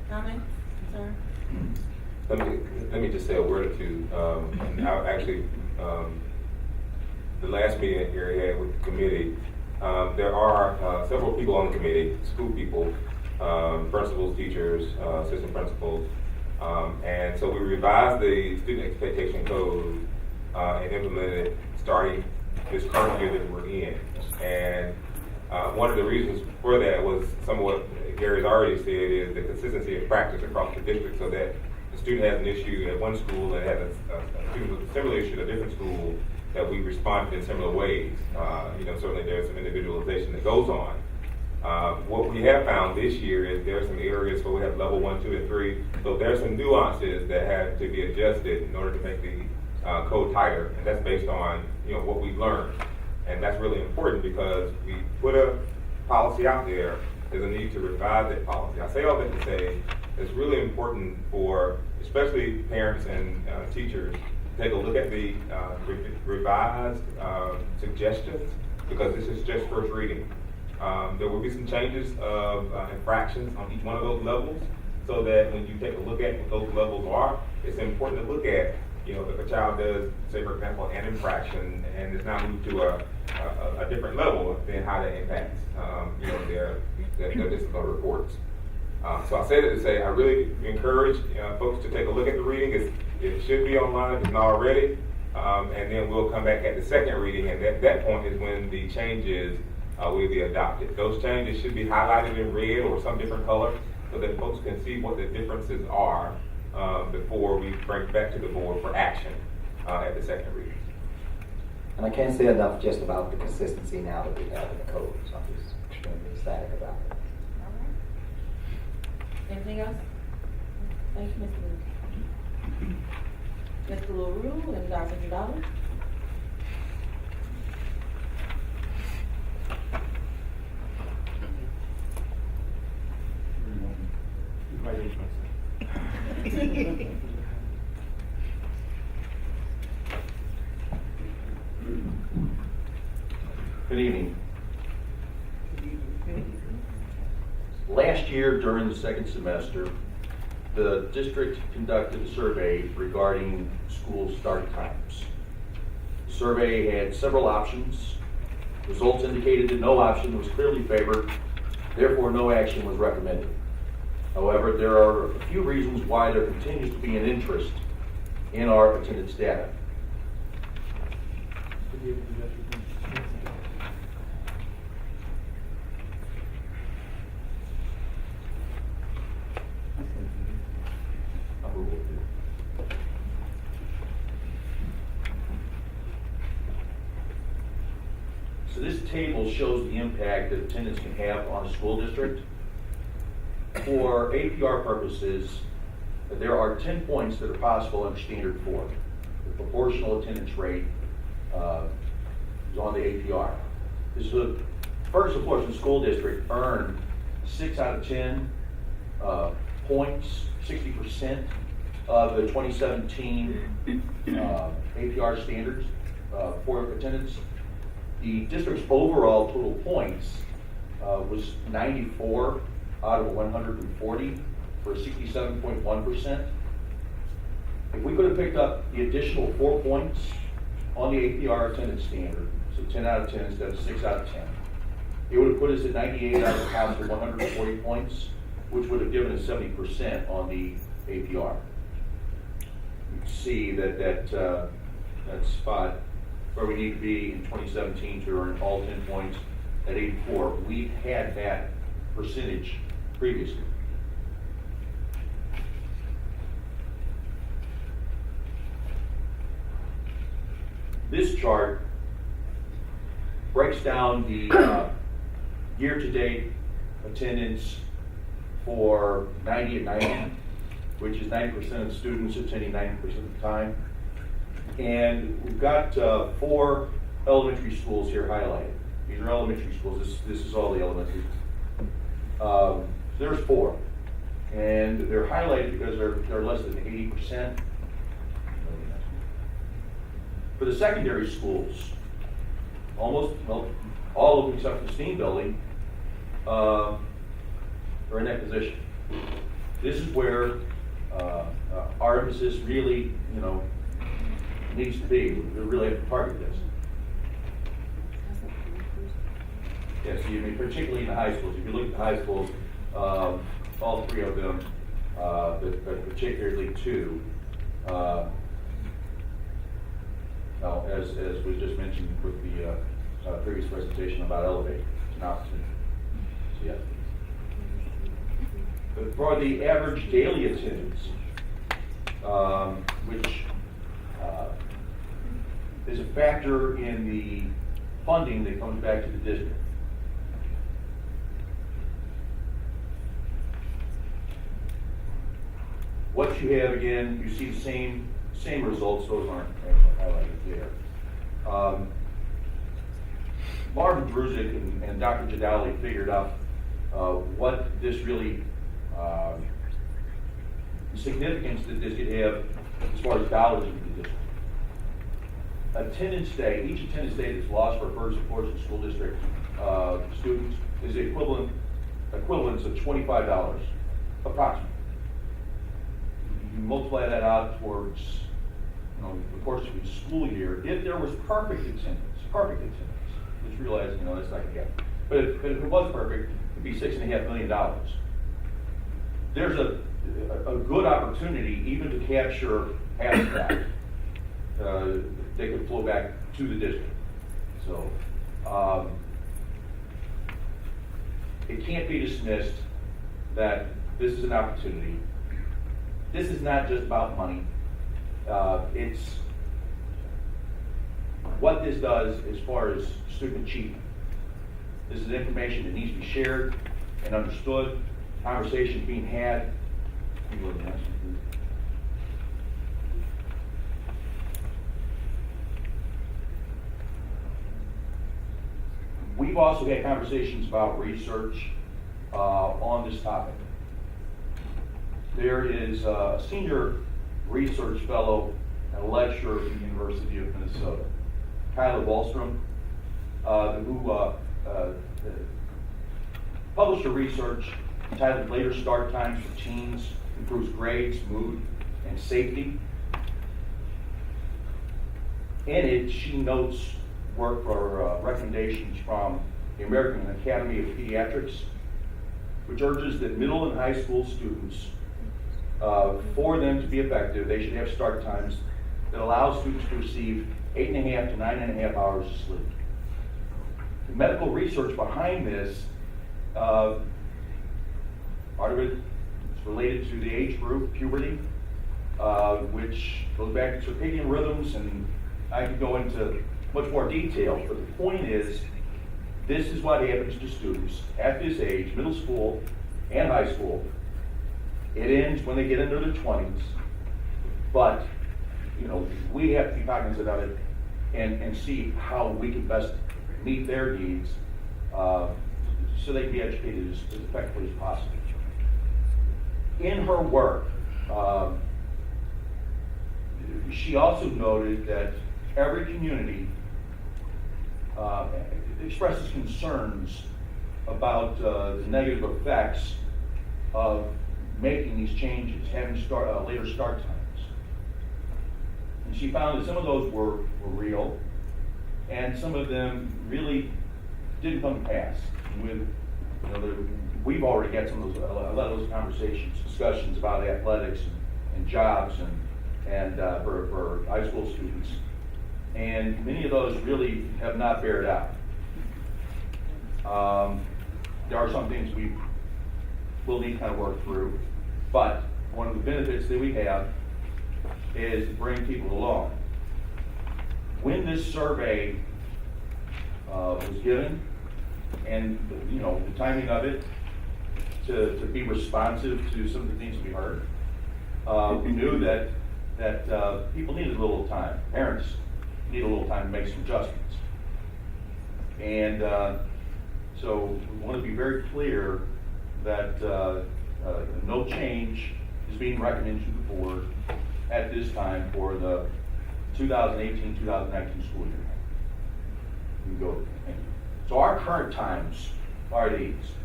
Comments? Concern? Let me just say a word or two. And I actually, the last meeting here I had with the committee, there are several people on the committee, school people, principals, teachers, assistant principals, and so we revised the student expectation code and implemented it starting this current year that we're in. And one of the reasons for that was some of what Gary's already said is the consistency of practice across the district, so that the student has an issue at one school and has a student with a similar issue at a different school, that we responded in similar ways. Certainly there's some individualization that goes on. What we have found this year is there are some areas where we have level 1, 2, and 3. So there are some nuances that have to be adjusted in order to make the code tighter, and that's based on what we've learned. And that's really important because we put a policy out there. There's a need to revise that policy. I say all that to say it's really important for, especially parents and teachers, to take a look at the revised suggestions, because this is just first reading. There will be some changes of infractions on each one of those levels, so that when you take a look at what those levels are, it's important to look at, if a child does, say for example, an infraction and is now moved to a different level, then how that impacts, their disciplinary reports. So I say that to say, I really encourage folks to take a look at the reading. It should be online if it's not already, and then we'll come back at the second reading, and at that point is when the changes will be adopted. Those changes should be highlighted in red or some different color, so that folks can see what the differences are before we bring it back to the board for action at the second reading. And I can't say enough just about the consistency now that we have in the code, so I'm just extremely ecstatic about it. Anything else? Thank you, Mr. LaRue and Dr. Jadali. Good evening. Last year during the second semester, the district conducted a survey regarding school start times. The survey had several options. Results indicated that no option was clearly favored, therefore no action was recommended. However, there are a few reasons why there continues to be an interest in our attendance data. So this table shows the impact that attendance can have on a school district. For APR purposes, there are 10 points that are possible under Standard 4. The proportional attendance rate is on the APR. This is the first proportion school district earned 6 out of 10 points, 60% of the 2017 APR standards for attendance. The district's overall total points was 94 out of 140 for 67.1%. If we could have picked up the additional 4 points on the APR attendance standard, so 10 out of 10 instead of 6 out of 10, it would have put us at 98 out of the possible 140 points, which would have given us 70% on the APR. You can see that spot where we need to be in 2017 to earn all 10 points at 84. We've had that percentage previously. This chart breaks down the year-to-date attendance for 90 and 90, which is 90% of students attending 90% of the time. And we've got 4 elementary schools here highlighted. These are elementary schools. This is all the elementary schools. There's 4. And they're highlighted because they're less than 80%. For the secondary schools, all of them except for the STEAM building are in that position. This is where our emphasis really, needs to be. We really have to target this. Yes, particularly in the high schools. If you look at the high schools, all 3 of them, but particularly 2. As was just mentioned with the previous presentation about Elevate, it's an opportunity. So, yeah. But for the average daily attendance, which is a factor in the funding that comes back to the district. What you have again, you see the same results. Those aren't highlighted there. Marvin Bruzik and Dr. Jadali figured out what this really the significance that this could have as far as dollars into the district. Attendance day, each attendance day that's lost for first and fourth school district students is the equivalence of $25 approximately. You multiply that out towards, the course of the school year. If there was perfect attendance, just realize, that's not gonna happen. But if it was perfect, it'd be $6.5 million. There's a good opportunity even to capture half of that. They could flow back to the district. So it can't be dismissed that this is an opportunity. This is not just about money. It's what this does as far as student achievement. This is information that needs to be shared and understood, conversations being had. We've also had conversations about research on this topic. There is a senior research fellow and a lecturer at the University of Minnesota, Kyla Wallstrom, who published a research entitled Later Start Times for Teens Improves Grades, Mood, and Safety. In it, she notes work for recommendations from the American Academy of Pediatrics, which urges that middle and high school students, for them to be effective, they should have start times that allow students to receive 8.5 to 9.5 hours of sleep. The medical research behind this, part of it is related to the age group, puberty, which goes back to circadian rhythms, and I could go into much more detail, but the point is, this is what happens to students at this age, middle school and high school. It ends when they get into their 20s, but we have to be cognizant of it and see how we can best meet their needs so they can be educated as effectively as possible. In her work, she also noted that every community expresses concerns about the negative effects of making these changes, having later start times. And she found that some of those were real, and some of them really didn't come to pass. We've already had some of those, a lot of those conversations, discussions about athletics and jobs and for high school students. And many of those really have not bared out. There are some things we will need to kind of work through, but one of the benefits that we have is to bring people along. When this survey was given, and the timing of it to be responsive to some of the things we heard, we knew that people needed a little time. Parents need a little time to make some adjustments. And so we want to be very clear that no change is being recommended to the board at this time for the 2018-2019 school year. You can go. So our current times are these.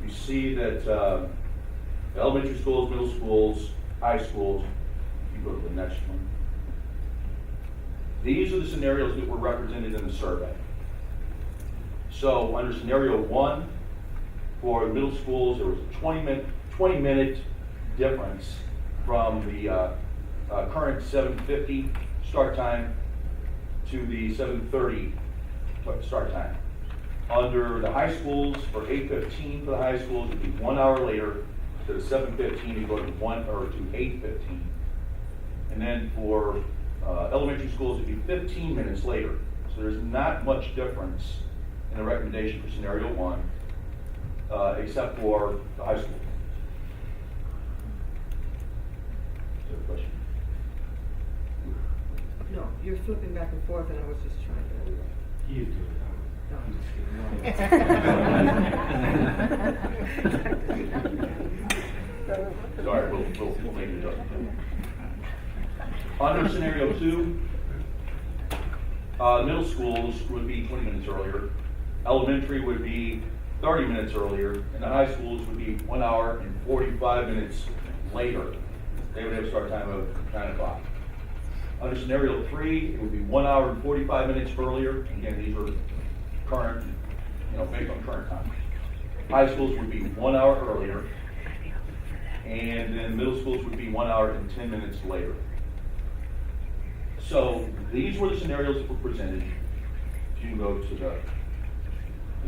You see that elementary schools, middle schools, high schools, you go to the next one. These are the scenarios that were represented in the survey. So under scenario 1, for middle schools, there was a 20-minute difference from the current 7:50 start time to the 7:30 start time. Under the high schools, for 8:15 for the high schools, it would be 1 hour later to the 7:15, you go to 8:15. And then for elementary schools, it'd be 15 minutes later. So there's not much difference in the recommendation for scenario 1, except for the high school. Is there a question? No, you're flipping back and forth, and I was just trying to. You do it. No, I'm just Sorry, we'll we'll make an adjustment. Under scenario 2, middle schools would be 20 minutes earlier, elementary would be 30 minutes earlier, and the high schools would be 1 hour and 45 minutes later. They would have a start time of 9 o'clock. Under scenario 3, it would be 1 hour and 45 minutes earlier. Again, these are current, based on current time. High schools would be 1 hour earlier, and then middle schools would be 1 hour and 10 minutes later. So these were the scenarios that were presented. If you can go to the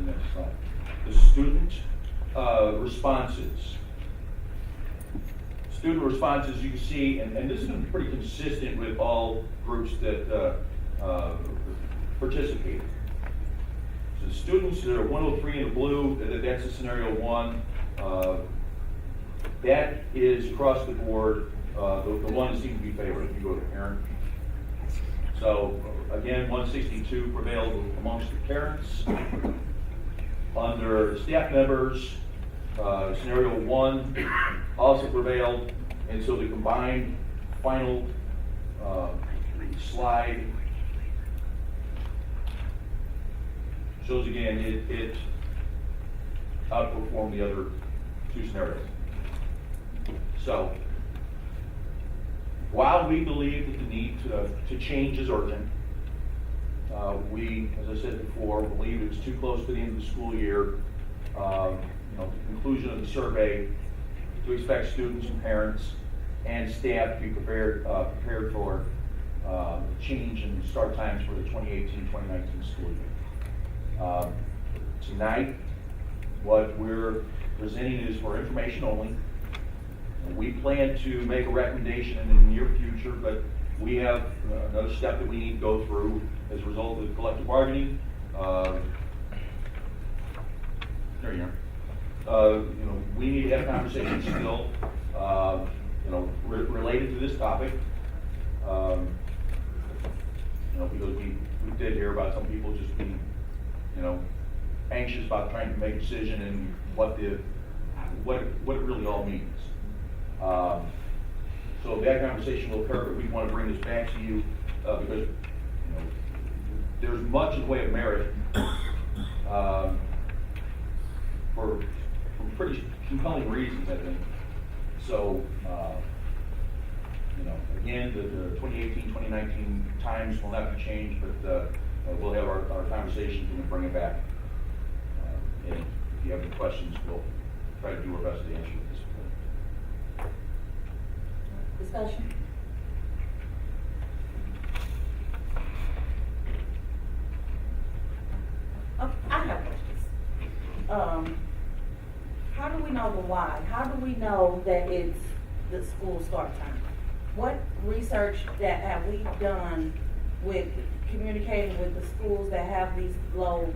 next slide. The student responses. Student responses, you can see, and this has been pretty consistent with all groups that participated. So the students that are 103 in the blue, that's the scenario 1. That is across the board, the one that seems to be favored if you go to parent. So again, 162 prevailed amongst the parents. Under staff members, scenario 1 also prevailed, and so the combined final slide shows again it outperformed the other 2 scenarios. So while we believe that the need to change is urgent, we, as I said before, believe it's too close to the end of the school year. The conclusion of the survey to expect students and parents and staff to be prepared for change in start times for the 2018-2019 school year. Tonight, what we're presenting is for information only. We plan to make a recommendation in the near future, but we have another step that we need to go through as a result of the collective bargaining. There you are. We need to have conversations still, related to this topic. Because we did hear about some people just being, anxious about trying to make a decision and what it really all means. So that conversation will occur, but we want to bring this back to you because there's much in the way of merit for pretty compelling reasons, I think. So, again, the 2018-2019 times will not be changed, but we'll have our conversations and we'll bring it back. And if you have any questions, we'll try to do our best to answer at this point. Discussion? I have questions. How do we know the why? How do we know that it's the school start time? What research that have we done with communicating with the schools that have these lower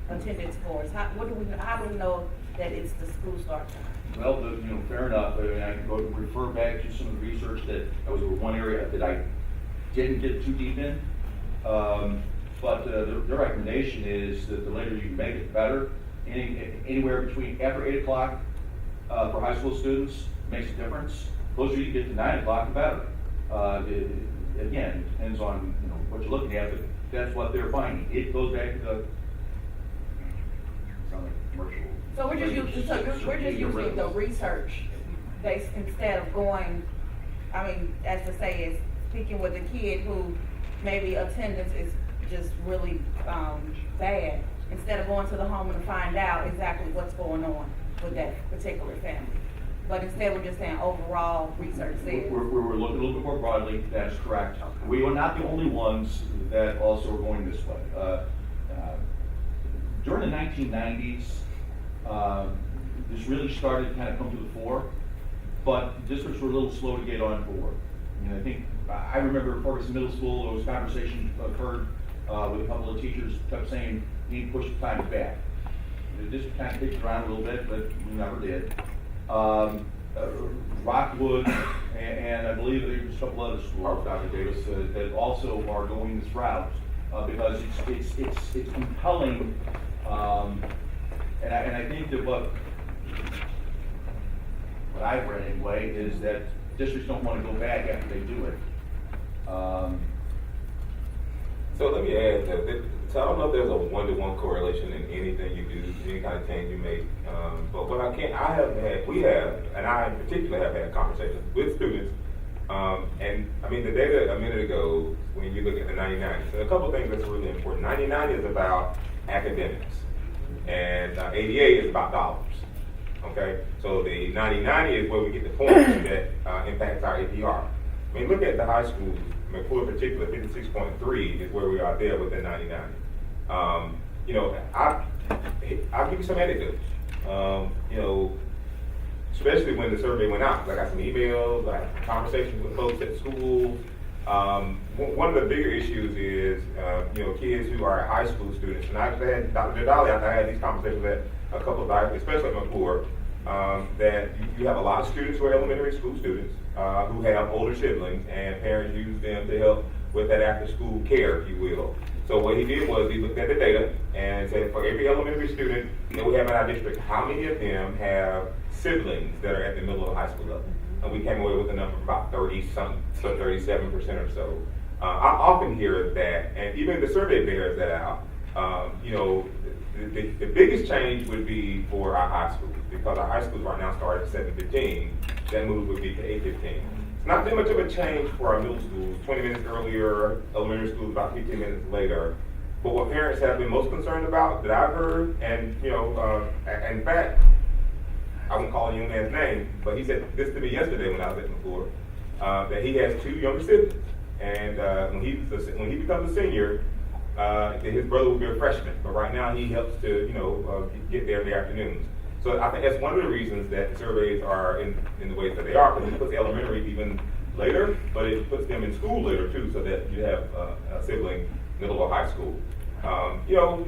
attendance scores? How do we know that it's the school start time? Well, fair enough. I can go refer back to some of the research that was one area that I didn't get too deep in. But the recommendation is that the later you can make it, the better. Anywhere between after 8 o'clock for high school students makes a difference. The closer you get to 9 o'clock, the better. Again, it depends on what you're looking at, but that's what they're finding. It goes back to the sound like commercial. So we're just using the research based instead of going. As to say, is speaking with a kid who maybe attendance is just really bad, instead of going to the home and find out exactly what's going on with that particular family. But instead we're just saying overall research says. We're looking a little bit more broadly, that's correct. We are not the only ones that also are going this way. During the 1990s, this really started to kind of come to the fore, but districts were a little slow to get on board. I remember at Ferguson Middle School, those conversations occurred with a couple of teachers kept saying, you need to push the times back. The district kind of kicked it around a little bit, but we never did. Rockwood, and I believe there's a couple other schools, Dr. Davis, that also are going this route because it's compelling, and I think that I've read anyway, is that districts don't want to go back after they do it. So let me add that, so I don't know if there's a one-to-one correlation in anything you do, any kind of change you make. But what we have, and I in particular have had conversations with students. And I mean, the data a minute ago, when you look at the 90-90, so a couple of things that's really important. 90-90 is about academics, and ADA is about dollars. Okay, so the 90-90 is where we get the points that impacts our APR. I mean, look at the high schools. McClure in particular, 56.3 is where we are there with the 90-90. You know, I'll give you some anecdotes. You know, especially when the survey went out, I got some emails, I had conversations with folks at schools. One of the bigger issues is, you know, kids who are high school students. And I've had, Dr. Dolly, I had these conversations at a couple of times, especially at McClure, that you have a lot of students who are elementary school students who have older siblings, and parents use them to help with that after-school care, if you will. So what he did was he looked at the data and said, for every elementary student that we have in our district, how many of them have siblings that are at the middle of the high school level? And we came away with a number of about 30-something, so 37% or so. I often hear that, and even the survey bears that out. You know, the biggest change would be for our high schools, because our high schools right now start at 7:15. That move would be to 8:15. It's not that much of a change for our middle schools, 20 minutes earlier, elementary schools about 15 minutes later. But what parents have been most concerned about that I've heard, and you know, in fact, I won't call a young man's name, but he said this to me yesterday when I was at McClure, that he has 2 younger siblings, and when he becomes a senior, his brother will be a freshman. But right now he helps to, you know, get there in the afternoons. So I think that's one of the reasons that the surveys are in the way that they are, because it puts elementary even later, but it puts them in school later too, so that you have a sibling middle or high school. You know,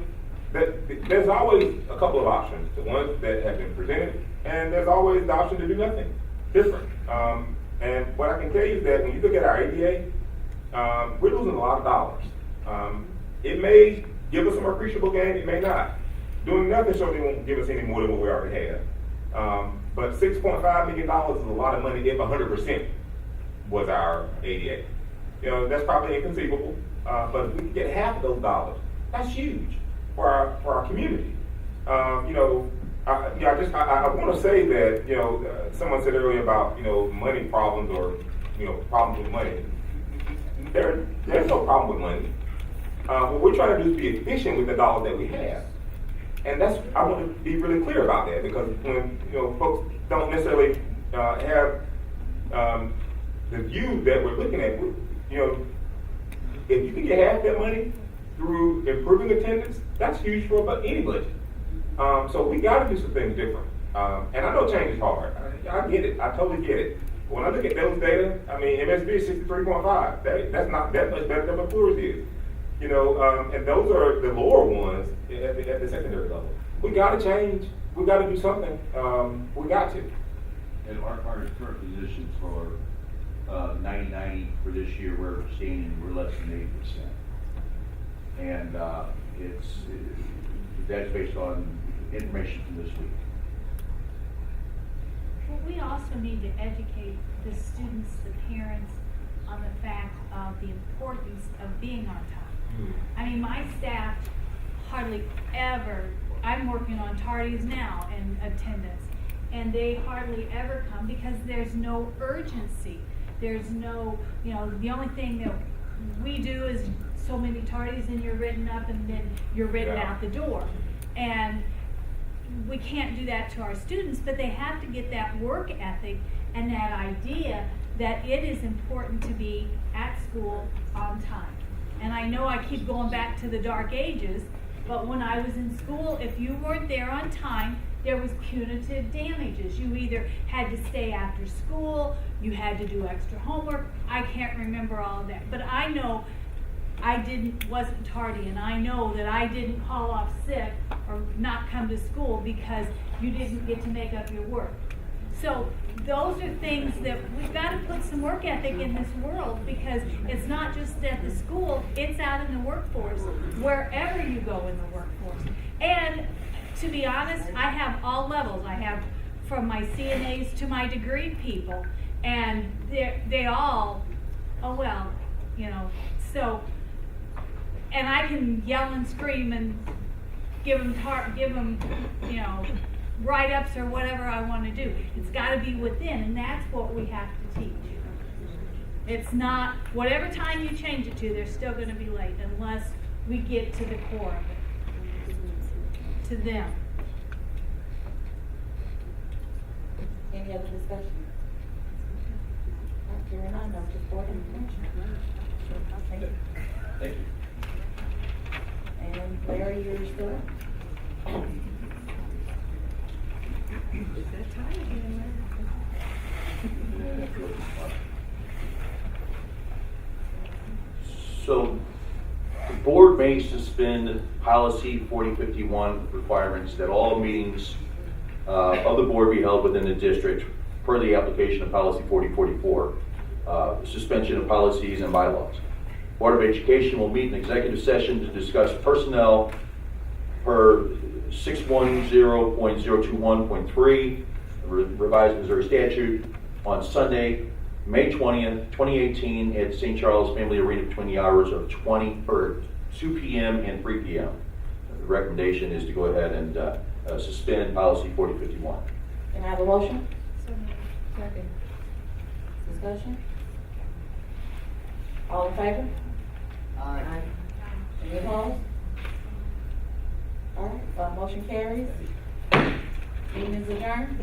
there's always a couple of options, the ones that have been presented, and there's always the option to do nothing different. And what I can tell you is that when you look at our ADA, we're losing a lot of dollars. It may give us some appreciable gain, it may not. Doing nothing certainly won't give us any more than what we already have. But $6.5 million is a lot of money if 100% was our ADA. You know, that's probably inconceivable, but if we can get half of those dollars, that's huge for our community. You know, I want to say that, you know, someone said earlier about, you know, money problems or, you know, problems with money. There's no problem with money. What we're trying to do is be efficient with the dollars that we have. And I want to be really clear about that, because when, you know, folks don't necessarily have the view that we're looking at, you know, if you can get half that money through improving attendance, that's huge for any budget. So we got to do some things different. And I know change is hard. I get it. I totally get it. But when I look at those data, I mean, MSB is 63.5. That's not that much better than McClure's is. You know, and those are the lower ones at the secondary level. We got to change. We got to do something. We got to. And our current position for 90-90 for this year, we're less than 80%. And that's based on information from this week. Well, we also need to educate the students, the parents, on the fact of the importance of being on time. I mean, my staff hardly ever, I'm working on tardies now in attendance, and they hardly ever come because there's no urgency. There's no, you know, the only thing that we do is so many tardies and you're written up and then you're written out the door. And we can't do that to our students, but they have to get that work ethic and that idea that it is important to be at school on time. And I know I keep going back to the dark ages, but when I was in school, if you weren't there on time, there was punitive damages. You either had to stay after school, you had to do extra homework. I can't remember all of that, but I know I wasn't tardy, and I know that I didn't call off sick or not come to school because you didn't get to make up your work. So those are things that we've got to put some work ethic in this world, because it's not just at the school, it's out in the workforce, wherever you go in the workforce. And to be honest, I have all levels. I have from my CNAs to my degree people, and they all, oh well, you know, so, and I can yell and scream and give them, you know, write-ups or whatever I want to do. It's got to be within, and that's what we have to teach. It's not, whatever time you change it to, they're still going to be late unless we get to the core of it, to them. Any other discussion? Hearing none, no, just board information. Thank you. Thank you. And Larry, you're still up? It's that time again, So the board may suspend policy 4051 requirements that all meetings of the board be held within the district per the application of policy 4044, suspension of policies and bylaws. Board of Education will meet in executive session to discuss personnel per 610.021.3 revised Missouri statute on Sunday, May 20th, 2018 at St. Charles Family Arena between the hours of 2 p.m. and 3 p.m. The recommendation is to go ahead and suspend policy 4051. Can I have a motion? Second. Discussion? All in favor? Aye. Any opposed? All right, motion carries. Meeting is adjourned.